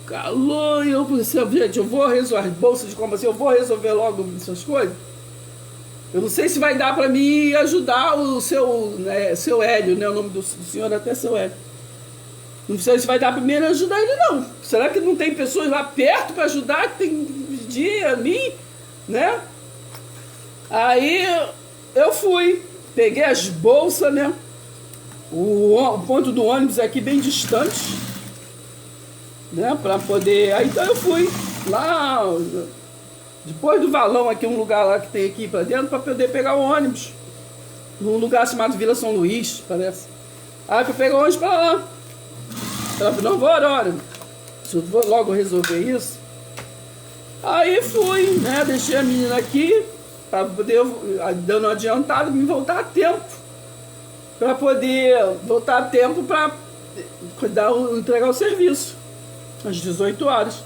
calor, e eu pensei, gente, eu vou resolver, bolsa de compra assim, eu vou resolver logo essas coisas. Eu não sei se vai dar para mim ajudar o seu Hélio, né, o nome do senhor é até seu Hélio. Não sei se vai dar para mim ajudar ele, não. Será que não tem pessoas lá perto para ajudar, que tem que pedir a mim, né? Aí eu fui, peguei as bolsas, né? O ponto do ônibus é aqui bem distante, né? Para poder. Aí então eu fui lá, depois do valão, aqui, um lugar lá que tem aqui para dentro, para poder pegar o ônibus. Num lugar chamado Vila São Luís, parece. Aí eu peguei o ônibus para lá. Ela falou, não, vou hora. Se eu vou logo resolver isso. Aí fui, né? Deixei a menina aqui, para poder, dando uma adiantada, me voltar a tempo. Para poder voltar a tempo para entregar o serviço. Às 18 horas.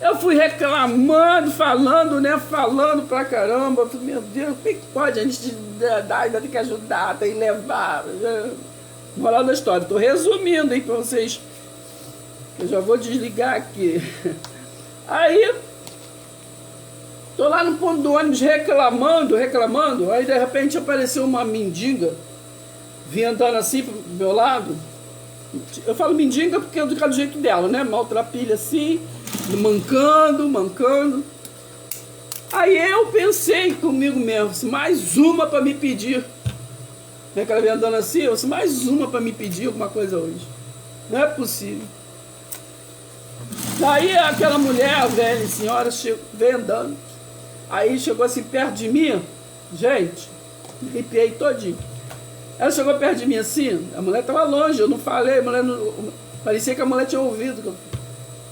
Eu fui reclamando, falando, né? Falando pra caramba. Eu falei, meu Deus, como é que pode? A gente ainda tem que ajudar, tem que levar. Moral da história. Estou resumindo, hein, para vocês. Eu já vou desligar aqui. Aí, tô lá no ponto do ônibus reclamando. Aí, de repente, apareceu uma mendiga. Vinha andando assim pro meu lado. Eu falo mendiga porque eu do jeito dela, né? Maltrapilha assim, mancando. Aí eu pensei comigo mesmo, mais uma para me pedir. Né, que ela vem andando assim, eu disse, mais uma para me pedir alguma coisa hoje. Não é possível. Daí aquela mulher, a velha senhora, veio andando. Aí chegou assim perto de mim, gente, arrepiei todinho. Ela chegou perto de mim assim, a mulher estava longe, eu não falei, a mulher não, parecia que a mulher tinha ouvido.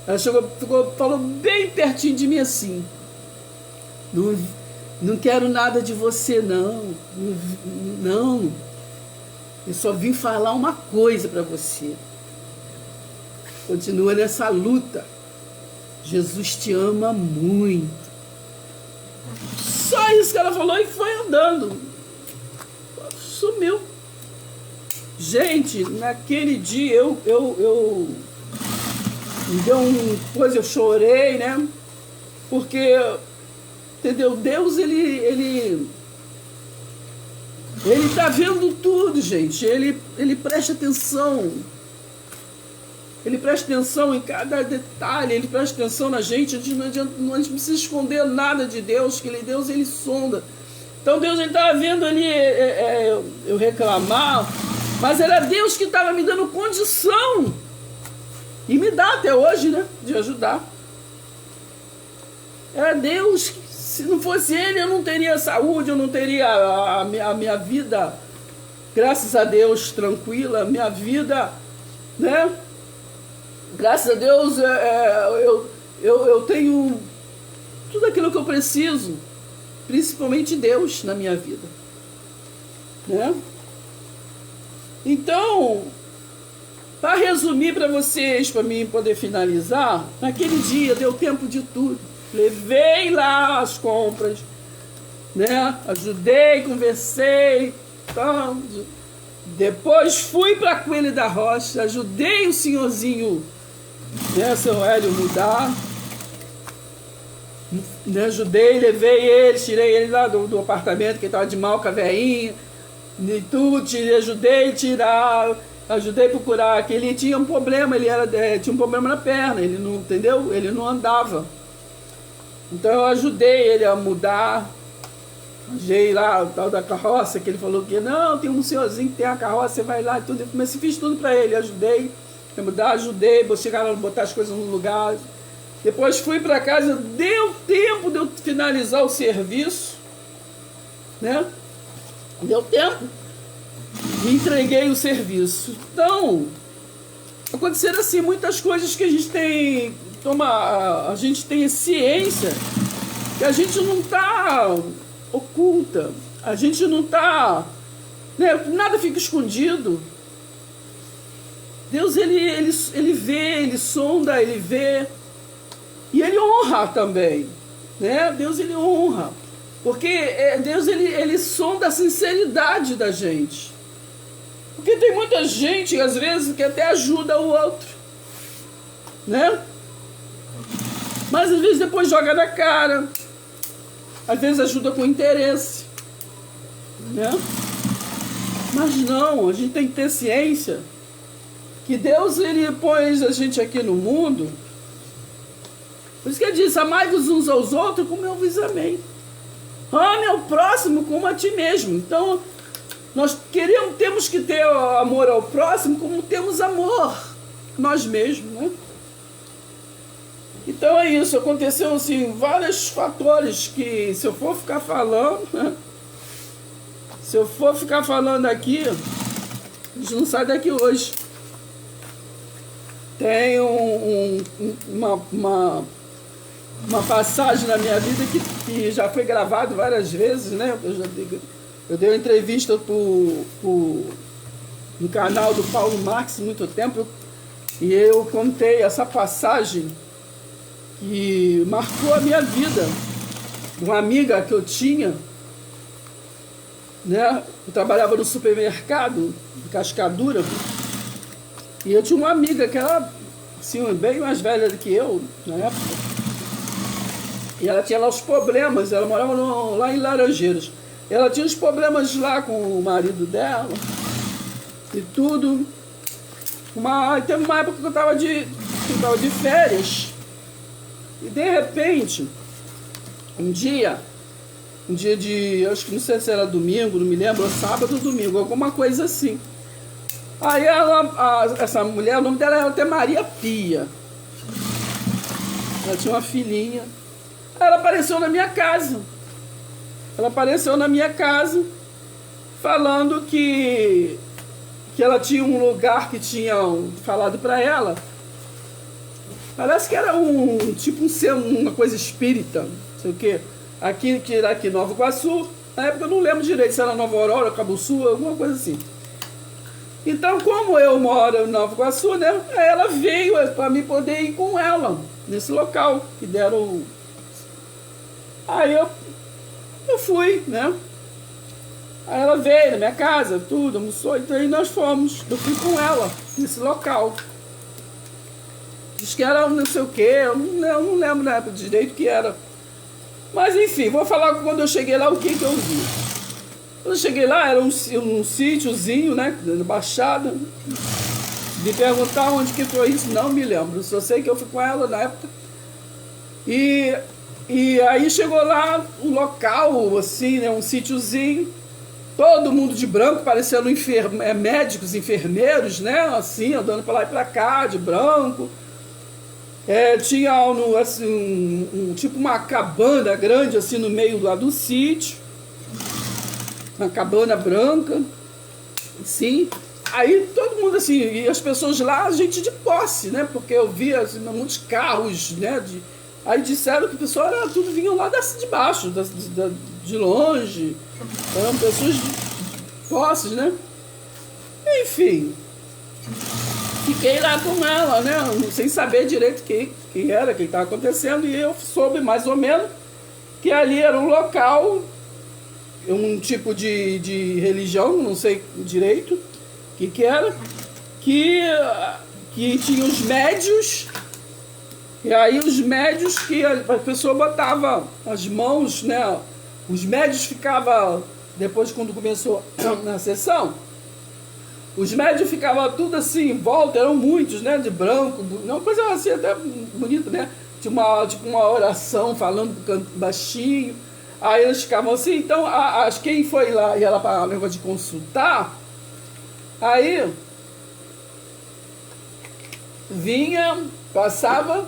Ela chegou, falou bem pertinho de mim assim, não quero nada de você não, eu só vim falar uma coisa para você. Continua nessa luta. Jesus te ama muito. Só isso que ela falou e foi andando. Sumiu. Gente, naquele dia eu me deu coisa, eu chorei, né? Porque, entendeu? Deus, ele tá vendo tudo, gente. Ele presta atenção. Ele presta atenção em cada detalhe, ele presta atenção na gente. A gente não precisa esconder nada de Deus, que Deus, ele sonda. Então Deus, ele estava vendo ali eu reclamar, mas era Deus que estava me dando condição, e me dá até hoje, né, de ajudar. Era Deus, se não fosse Ele, eu não teria saúde, eu não teria a minha vida, graças a Deus, tranquila, minha vida, né? Graças a Deus, eu tenho tudo aquilo que eu preciso, principalmente Deus na minha vida, né? Então, para resumir para vocês, para mim poder finalizar, naquele dia deu tempo de tudo. Levei lá as compras, né? Ajudei, conversei, então, depois fui para Coelho da Rocha, ajudei o senhorzinho, né, seu Hélio, mudar, né, ajudei, levei ele, tirei ele lá do apartamento, que estava de mal com a veinha, e tudo, ajudei a tirar, ajudei a procurar, que ele tinha um problema, tinha um problema na perna, ele não, entendeu? Ele não andava. Então eu ajudei ele a mudar, ajudei lá o tal da carroça, que ele falou que não, tem um senhorzinho que tem a carroça, você vai lá e tudo, mas fiz tudo para ele, ajudei a mudar, ajudei, chegar lá, botar as coisas no lugar. Depois fui para casa, deu tempo de eu finalizar o serviço, né? Deu tempo e entreguei o serviço. Então, aconteceram assim muitas coisas que a gente tem, a gente tem ciência que a gente não está oculta, a gente não está, né, nada fica escondido. Deus, ele vê, ele sonda, ele vê, e ele honra também, né? Deus, ele honra, porque Deus, ele sonda a sinceridade da gente, porque tem muita gente, às vezes, que até ajuda o outro, né? Mas às vezes depois joga na cara, às vezes ajuda com interesse, né? Mas não, a gente tem que ter ciência que Deus, ele pôs a gente aqui no mundo. Por isso que ele diz, amai-vos uns aos outros como eu vos amei. Ame ao próximo como a ti mesmo. Então, nós temos que ter amor ao próximo como temos amor a nós mesmos, né? Então é isso, aconteceu assim, vários fatores que, se eu for ficar falando, aqui, a gente não sai daqui hoje. Tem uma passagem na minha vida que já foi gravado várias vezes, né? Eu dei uma entrevista no canal do Paulo Marx muito tempo, e eu contei essa passagem que marcou a minha vida. Uma amiga que eu tinha, né? Eu trabalhava no supermercado de Cascadura, e eu tinha uma amiga que era assim, bem mais velha do que eu na época, e ela tinha lá os problemas, ela morava lá em Laranjeiras, ela tinha os problemas lá com o marido dela e tudo. Teve uma época que eu estava de férias, e de repente um dia de, acho que não sei se era domingo, não me lembro, ou sábado ou domingo, alguma coisa assim. Aí essa mulher, o nome dela era até Maria Pia. Ela tinha uma filhinha. Aí ela apareceu na minha casa. Ela apareceu na minha casa falando que ela tinha um lugar que tinham falado para ela. Parece que era uma coisa espírita, não sei o quê. Aqui em Nova Iguaçu. Na época eu não lembro direito se era Nova Aurora, Cabo Sul, alguma coisa assim. Então, como eu moro em Nova Iguaçu, né? Ela veio para mim poder ir com ela nesse local que deram. Aí eu fui, né? Aí ela veio na minha casa, tudo, almoçou, então aí nós fomos. Eu fui com ela nesse local. Diz que era não sei o quê, eu não lembro na época direito o que era. Mas enfim, vou falar quando eu cheguei lá o que eu vi. Quando eu cheguei lá, era um sítiozinho, né, na Baixada. Me perguntar onde que foi isso, não me lembro. Só sei que eu fui com ela na época. E aí chegou lá um local, assim, né, um sítiozinho. Todo mundo de branco, parecendo médicos, enfermeiros, né, assim, andando para lá e para cá, de branco. Tinha assim, tipo uma cabana grande, assim, no meio lá do sítio. Uma cabana branca, sim. Aí todo mundo assim, e as pessoas lá, gente de posse, né? Porque eu via assim, muitos carros, né? Aí disseram que o pessoal tudo vinham lá de baixo, de longe. Eram pessoas de posses, né? Enfim, fiquei lá com ela, né? Sem saber direito o que estava acontecendo. E eu soube mais ou menos que ali era um local, um tipo de religião, não sei direito o que era, que tinha os médios, e aí os médios que a pessoa botava as mãos, né? Os médios ficavam, depois quando começou na sessão, os médios ficavam tudo assim em volta, eram muitos, né? De branco, uma coisa assim até bonita, né? Tinha uma oração falando baixinho. Aí eles ficavam assim, então quem foi lá e ela para o negócio de consultar, aí vinha, passava,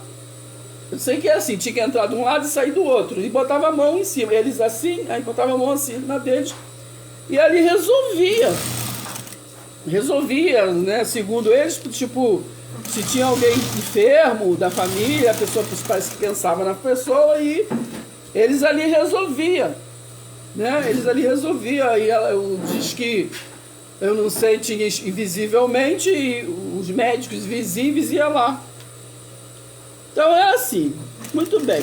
eu sei que é assim, tinha que entrar de um lado e sair do outro, e botava a mão em cima, eles assim, aí botava a mão assim na deles, e ali resolvia, né, segundo eles, tipo, se tinha alguém enfermo da família, a pessoa parece que pensava na pessoa e eles ali resolviam, né? Eles ali resolviam. Aí ela diz que, eu não sei, tinha invisivelmente, e os médicos visíveis iam lá. Então é assim, muito bem.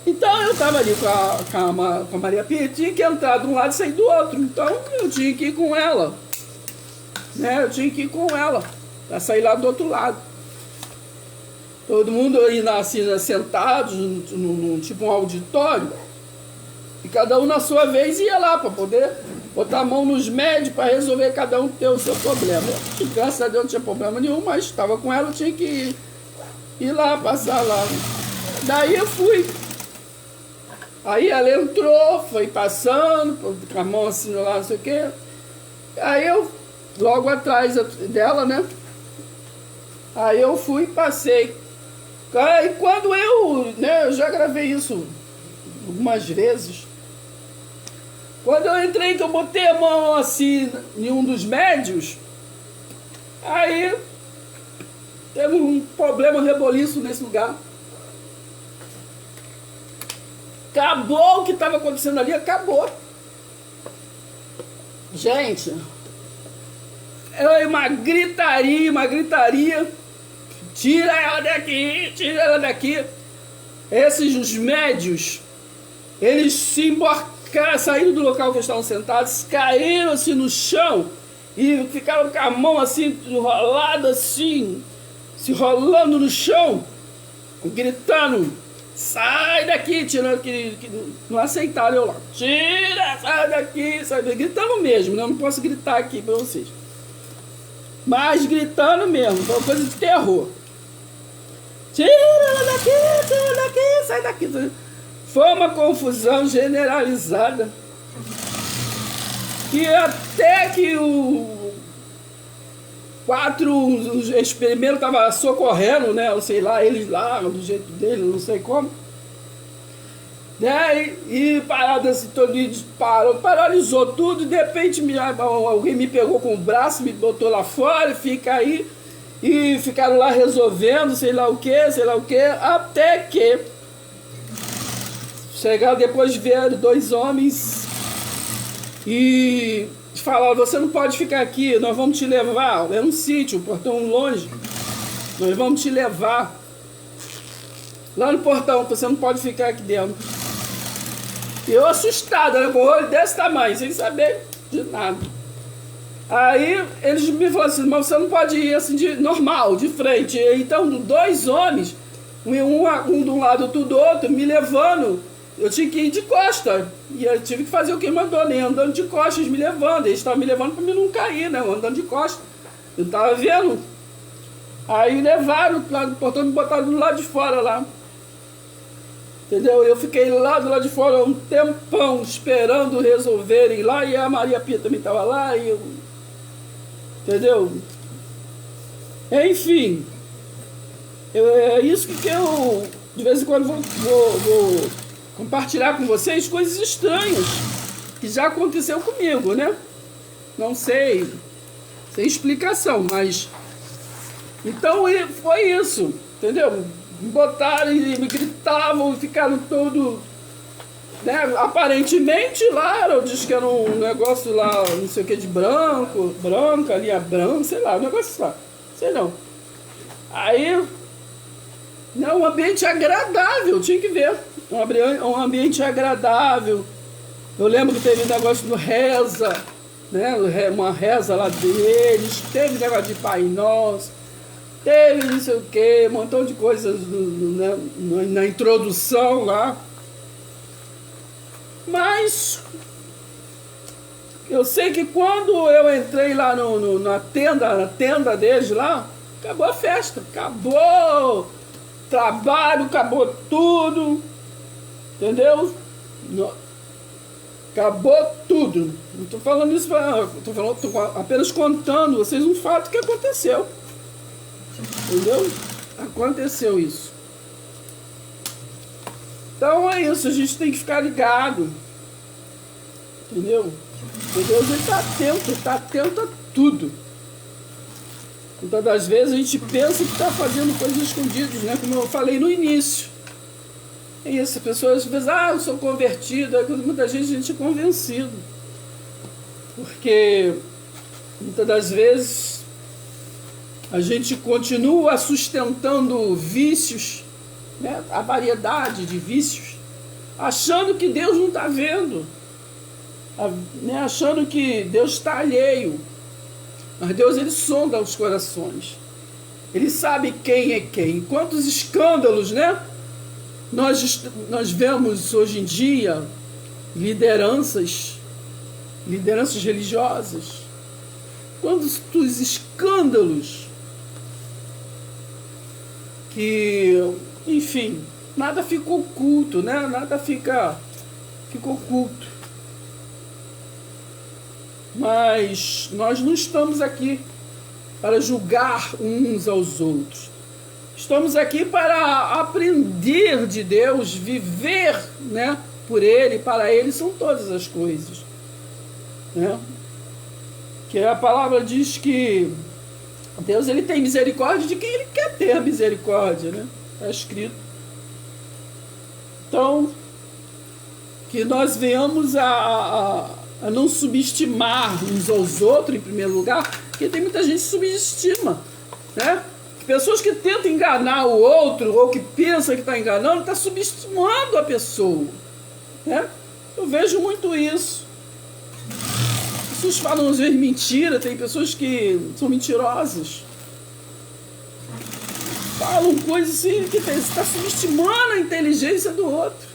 Então eu estava ali com a Maria Pia, tinha que entrar de um lado e sair do outro. Então eu tinha que ir com ela, né? Eu tinha que ir com ela, para sair lá do outro lado. Todo mundo aí assim, sentados, num tipo um auditório, e cada um na sua vez ia lá para poder botar a mão nos médicos para resolver cada um ter o seu problema. Eu, graças a Deus não tinha problema nenhum, mas estava com ela, eu tinha que ir lá, passar lá. Daí eu fui. Aí ela entrou, foi passando, com a mão assim lá, não sei o quê. Aí eu, logo atrás dela, né? Aí eu fui e passei. E quando eu já gravei isso algumas vezes, quando eu entrei, que eu botei a mão assim em um dos médios, aí teve um problema, um reboliço nesse lugar. Acabou o que estava acontecendo ali, acabou. Gente, é uma gritaria. Tira ela daqui. Os médios, eles se embarcaram, saíram do local que estavam sentados, caíram assim no chão e ficaram com a mão assim, enrolada assim, se rolando no chão, gritando, sai daqui, tirando que não aceitaram eu lá. Sai daqui, gritando mesmo, né? Eu não posso gritar aqui para vocês. Mas gritando mesmo, foi uma coisa de terror. Tira ela daqui, sai daqui. Foi uma confusão generalizada. E até que esse primeiro estava socorrendo, né? Sei lá, eles lá, do jeito dele, não sei como. Né? E parado assim, todo paralisou tudo, e de repente alguém me pegou com o braço, me botou lá fora, fica aí, e ficaram lá resolvendo, sei lá o que, até que chegaram, depois vieram 2 homens e falaram: você não pode ficar aqui, nós vamos te levar. Era um sítio, um portão longe, nós vamos te levar lá no portão, você não pode ficar aqui dentro. E eu assustado, né, com o olho desse tamanho, sem saber de nada. Aí eles me falaram assim: mas você não pode ir assim de normal, de frente. Então 2 homens, um de um lado, outro do outro, me levando. Eu tinha que ir de costa. E eu tive que fazer o que mandou, né? Andando de costas, me levando. Eles estavam me levando para mim não cair, né? Andando de costas. Eu tava vendo. Aí levaram lá do portão, me botaram do lado de fora lá. Entendeu? Eu fiquei lá do lado de fora um tempão esperando resolverem lá. E a Maria Pia também estava lá. E eu... Entendeu? Enfim. É isso que eu de vez em quando vou compartilhar com vocês coisas estranhas que já aconteceu comigo, né? Não sei, sem explicação, mas... Então foi isso, entendeu? Me botaram e me gritavam, ficaram todo... Né? Aparentemente lá, eu disse que era um negócio lá, não sei o que, de branca, linha branca, sei lá, um negócio lá, sei não. Aí, não, um ambiente agradável, tinha que ver, um ambiente agradável. Eu lembro que teve negócio do reza, né? Uma reza lá deles, teve negócio de Pai Nosso, teve não sei o que, um montão de coisas né? Na introdução lá. Mas eu sei que quando eu entrei lá na tenda deles lá, acabou a festa, acabou o trabalho, acabou tudo, entendeu? Acabou tudo. Não estou falando isso, estou apenas contando vocês um fato que aconteceu, entendeu? Aconteceu isso. Então é isso, a gente tem que ficar ligado, entendeu? Porque Deus está atento a tudo. Muitas das vezes a gente pensa que está fazendo coisas escondidas, né? Como eu falei no início. É isso, as pessoas dizem: eu sou convertido. Muita gente é convencido. Porque muitas das vezes a gente continua sustentando vícios, né? A variedade de vícios, achando que Deus não está vendo, né? Achando que Deus está alheio. Mas Deus, ele sonda os corações. Ele sabe quem é quem. Quantos escândalos, né? Nós vemos hoje em dia lideranças religiosas. Quantos escândalos que, enfim, nada ficou oculto, né? Nada ficou oculto. Mas nós não estamos aqui para julgar uns aos outros. Estamos aqui para aprender de Deus, viver, né, por Ele, para Ele são todas as coisas, né? Que a palavra diz que Deus, ele tem misericórdia de quem Ele quer ter misericórdia, né? Está escrito. Então, que nós venhamos a não subestimar uns aos outros, em primeiro lugar, porque tem muita gente que subestima, né? Pessoas que tentam enganar o outro, ou que pensam que está enganando, está subestimando a pessoa, né? Eu vejo muito isso. Pessoas falam às vezes mentira, tem pessoas que são mentirosas. Falam coisas assim, que está subestimando a inteligência do outro,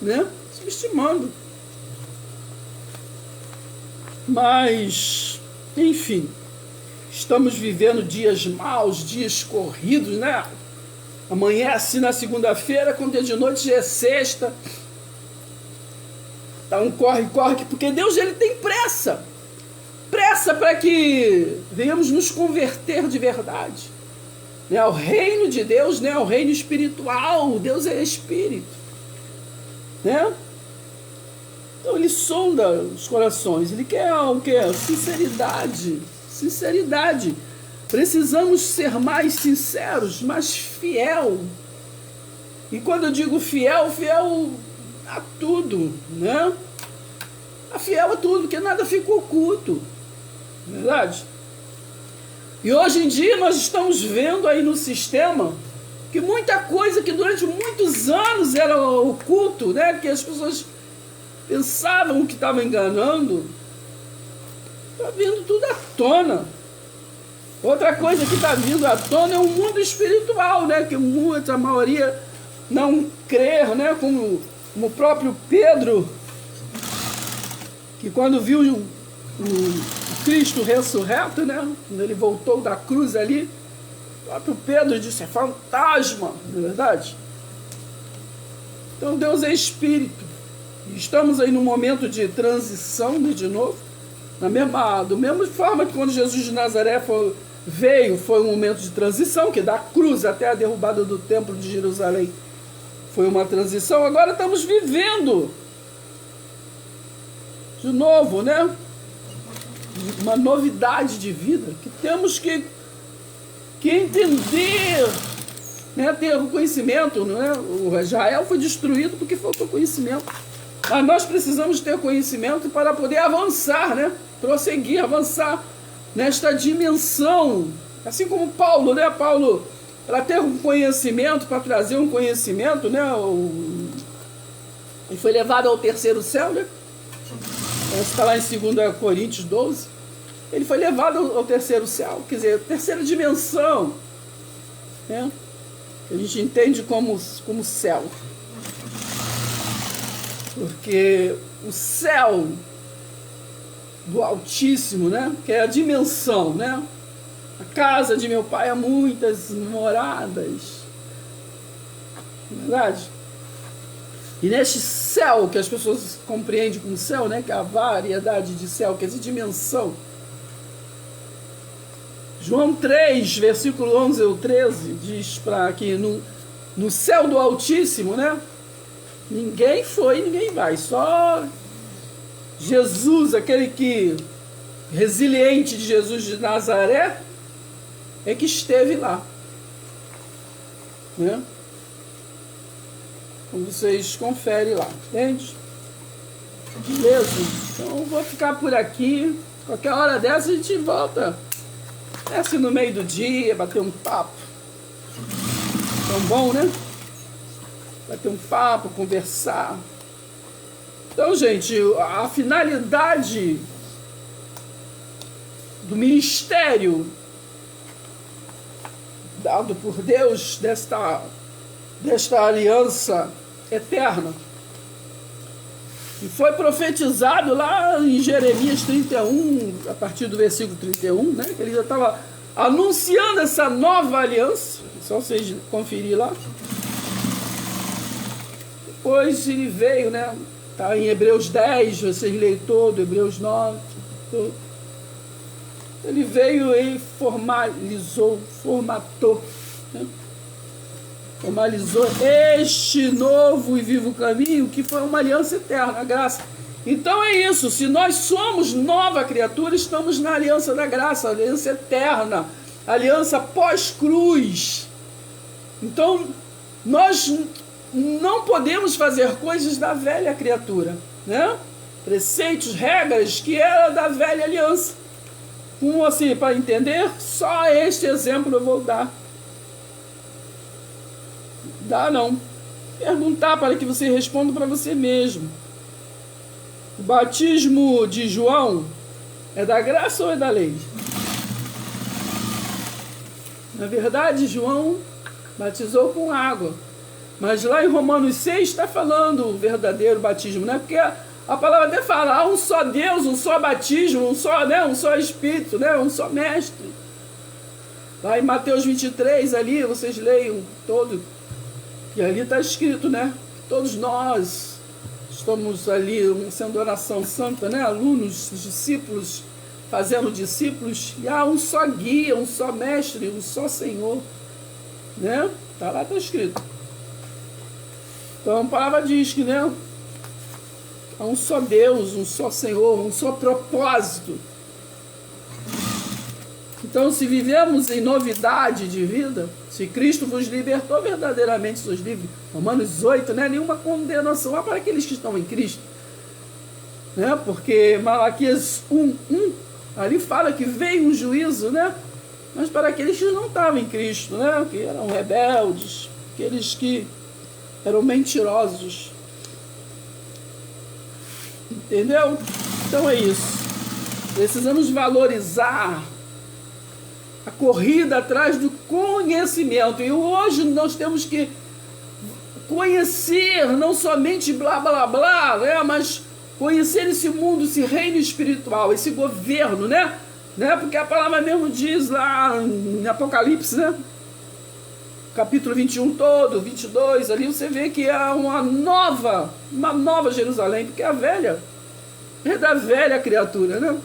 né? Subestimando. Mas, enfim, estamos vivendo dias maus, dias corridos, né? amanhece na segunda-feira, quando é de noite já é sexta. Tá um corre-corre, porque Deus ele tem pressa. Pressa para que venhamos nos converter de verdade. Né? Ao reino de Deus, né? Ao reino espiritual. Deus é espírito. Né? Então ele sonda os corações. Ele quer o quê? Sinceridade. Sinceridade. Precisamos ser mais sinceros, mais fiel. E quando eu digo fiel, fiel a tudo, né? Fiel a tudo, porque nada fica oculto. Não é verdade? E hoje em dia nós estamos vendo aí no sistema que muita coisa que durante muitos anos era oculto, né? Que as pessoas pensavam que estavam enganando, está vindo tudo à tona. Outra coisa que está vindo à tona é o mundo espiritual, né? Que a maioria não crê, né? Como o próprio Pedro, que quando viu o Cristo ressurreto, né? Quando ele voltou da cruz ali, o próprio Pedro disse, é fantasma, não é verdade? Então Deus é espírito. Estamos aí num momento de transição, né, de novo. Da mesma forma que quando Jesus de Nazaré veio, foi um momento de transição, que da cruz até a derrubada do templo de Jerusalém foi uma transição. Agora estamos vivendo de novo, né? Uma novidade de vida que temos que entender, né? Ter o conhecimento, né? O Israel foi destruído porque faltou conhecimento. Mas nós precisamos ter conhecimento para poder avançar, né? Prosseguir, avançar nesta dimensão. Assim como Paulo, né? Paulo, para ter um conhecimento, para trazer um conhecimento, né? Ele foi levado ao terceiro céu, né? Está lá em 2 Coríntios 12. Ele foi levado ao terceiro céu, quer dizer, terceira dimensão, né? Que a gente entende como céu. Porque o céu do Altíssimo, né? Que é a dimensão, né? A casa de meu pai há muitas moradas. Não é verdade? E neste céu, que as pessoas compreendem como céu, né? Que é a variedade de céu, que é essa dimensão. João 3, versículo 11 ou 13, diz para que no céu do Altíssimo, né? Ninguém foi, ninguém vai. Só Jesus, aquele que resiliente de Jesus de Nazaré, é que esteve lá, né? Como vocês conferem lá, entende? Beleza? Então eu vou ficar por aqui. Qualquer hora dessa a gente volta. Desce no meio do dia, bater um papo. Tão bom, né? Bater um papo, conversar. Então, gente, a finalidade do ministério dado por Deus desta aliança eterna, e foi profetizado lá em Jeremias 31, a partir do versículo 31, né? Que ele já estava anunciando essa nova aliança. Só vocês conferir lá. Depois ele veio, né? Está em Hebreus 10, vocês leem todo, Hebreus 9, todo. Ele veio e formalizou, formatou, né? Formalizou este novo e vivo caminho, que foi uma aliança eterna, a graça. Então é isso, se nós somos nova criatura, estamos na aliança da graça, aliança eterna, aliança pós-cruz. Então, nós não podemos fazer coisas da velha criatura, né? Preceitos, regras que eram da velha aliança. Como assim, para entender, só este exemplo eu vou dar. Dá não. Perguntar para que você responda para você mesmo. O batismo de João é da graça ou é da lei? Na verdade, João batizou com água. Mas lá em Romanos 6 está falando o verdadeiro batismo, né? Porque a palavra até fala, há um só Deus, um só batismo, um só Espírito, né? Um só mestre. Lá em Mateus 23, ali, vocês leiam todo, e ali está escrito, né? Todos nós estamos ali sendo oração santa, né? Alunos, discípulos, fazendo discípulos, e há um só guia, um só mestre, um só Senhor, né? Tá lá, tá escrito. Então a palavra diz que, né? Há um só Deus, um só Senhor, um só propósito. Então, se vivemos em novidade de vida, se Cristo vos libertou, verdadeiramente sois livres. Romanos 8, né? Nenhuma condenação há para aqueles que estão em Cristo. Né? Porque Malaquias 1, ali fala que veio um juízo, né? Mas para aqueles que não estavam em Cristo, né? Que eram rebeldes, aqueles que eram mentirosos. Entendeu? Então é isso. Precisamos valorizar a corrida atrás do conhecimento. E hoje nós temos que conhecer, não somente blá blá blá, né? Mas conhecer esse mundo, esse reino espiritual, esse governo, né? Porque a palavra mesmo diz lá em Apocalipse, né? Capítulo 21 todo, 22, ali você vê que há uma nova Jerusalém, porque a velha é da velha criatura, né?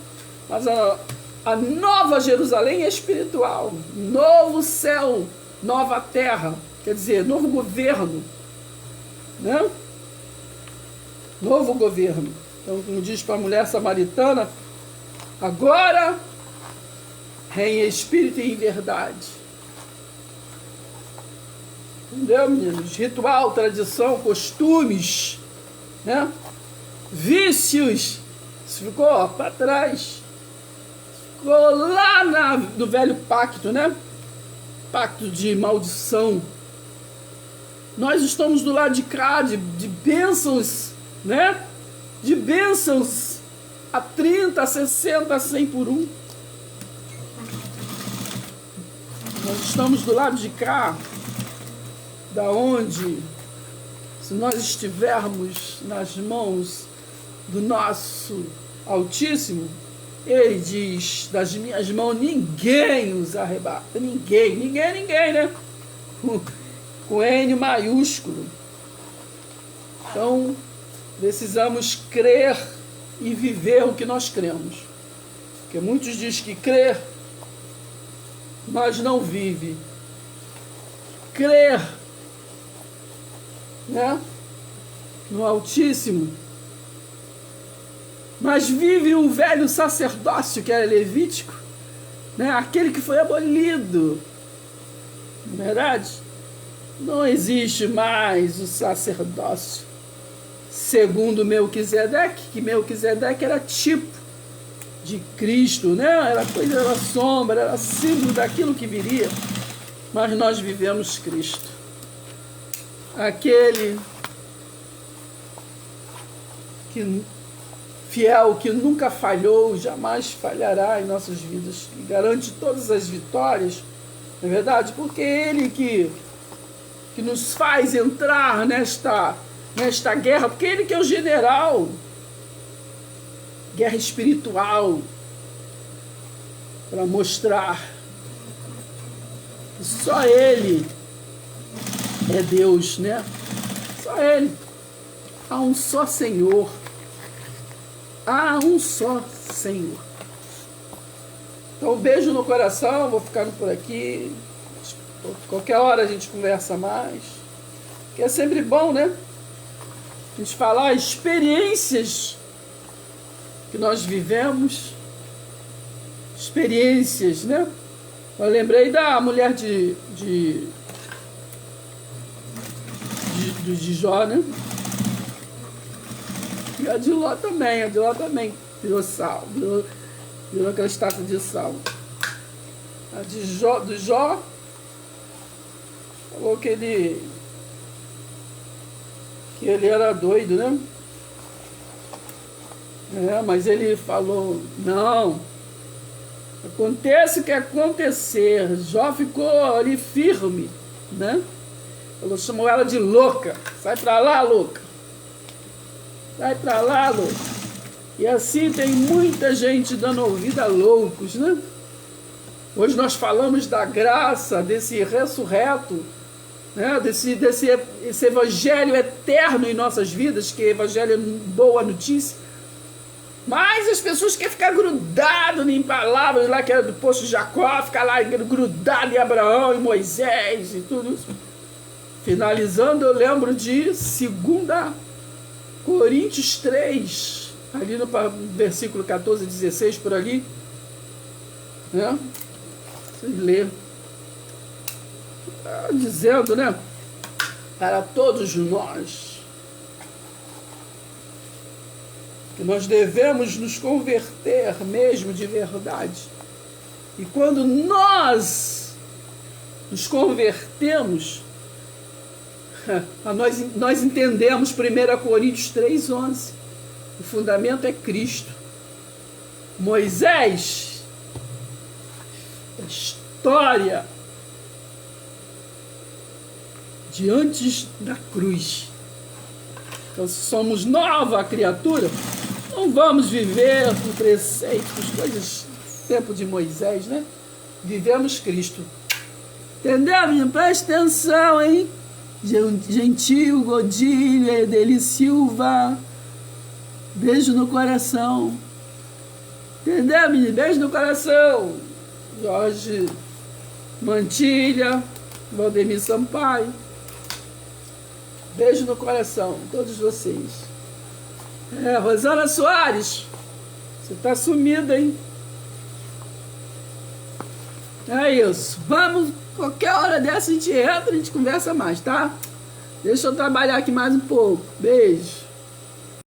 Mas a nova Jerusalém é espiritual, novo céu, nova terra, quer dizer, novo governo, né? Novo governo. Então, como diz para a mulher samaritana, agora reina espírito e em verdade. Entendeu, meninos? Ritual, tradição, costumes, né? Vícios, isso ficou para trás. Ficou lá no velho pacto, né? Pacto de maldição. Nós estamos do lado de cá, de bênçãos, né? De bênçãos a 30, a 60, a 100 por um. Nós estamos do lado de cá, da onde, se nós estivermos nas mãos do nosso Altíssimo, Ele diz, das minhas mãos ninguém os arrebata. Ninguém, né? Com N maiúsculo. Então, precisamos crer e viver o que nós cremos. Porque muitos dizem que crer, mas não vive. Crer, né? No Altíssimo, mas vive um velho sacerdócio que era levítico, né? Aquele que foi abolido. Não é verdade? Não existe mais o sacerdócio segundo Melquisedeque, que Melquisedeque era tipo de Cristo, né? Era coisa, era sombra, era símbolo daquilo que viria. Mas nós vivemos Cristo. Aquele que fiel, que nunca falhou, jamais falhará em nossas vidas, que garante todas as vitórias, não é verdade? Porque é Ele que nos faz entrar nesta guerra, porque Ele que é o general, guerra espiritual, para mostrar que só Ele é Deus, né? Só Ele. Há um só Senhor. Há um só Senhor. Então, um beijo no coração, vou ficando por aqui. Qualquer hora a gente conversa mais. Que é sempre bom, né? A gente falar experiências que nós vivemos. Experiências, né? Eu lembrei da mulher de Jó, né? E a de Ló também, virou sal, virou aquela estátua de sal. A do Jó falou que ele era doido, né? Mas ele falou, não, aconteça o que acontecer. Jó ficou ali firme, né? Falou, chamou ela de louca. Sai pra lá, louca. Sai pra lá, louca. E assim tem muita gente dando ouvido a loucos, né? Hoje nós falamos da graça, desse ressurreto, né? Esse evangelho eterno em nossas vidas, que é evangelho é boa notícia. Mas as pessoas querem ficar grudadas em palavras lá, que era do poço de Jacó, ficar lá grudado em Abraão e Moisés e tudo isso. Finalizando, eu lembro de 2 Coríntios 3, ali no versículo 14 e 16, por ali. Né? Vocês lêem. Dizendo, né? Para todos nós, que nós devemos nos converter mesmo de verdade. E quando nós nos convertemos, nós entendemos 1 Coríntios 3,11. O fundamento é Cristo. Moisés, a história de antes da cruz. Então, se somos nova criatura, não vamos viver com preceitos, coisas do tempo de Moisés, né? Vivemos Cristo. Entendeu, menino? Presta atenção, hein? Gentil, Godinho, Edeli Silva. Beijo no coração. Entendeu, menino? Beijo no coração. Jorge Mantilha, Valdemir Sampaio. Beijo no coração, todos vocês. Rosana Soares, você tá sumida, hein? É isso. Vamos, qualquer hora dessa a gente entra, a gente conversa mais, tá? Deixa eu trabalhar aqui mais um pouco. Beijo.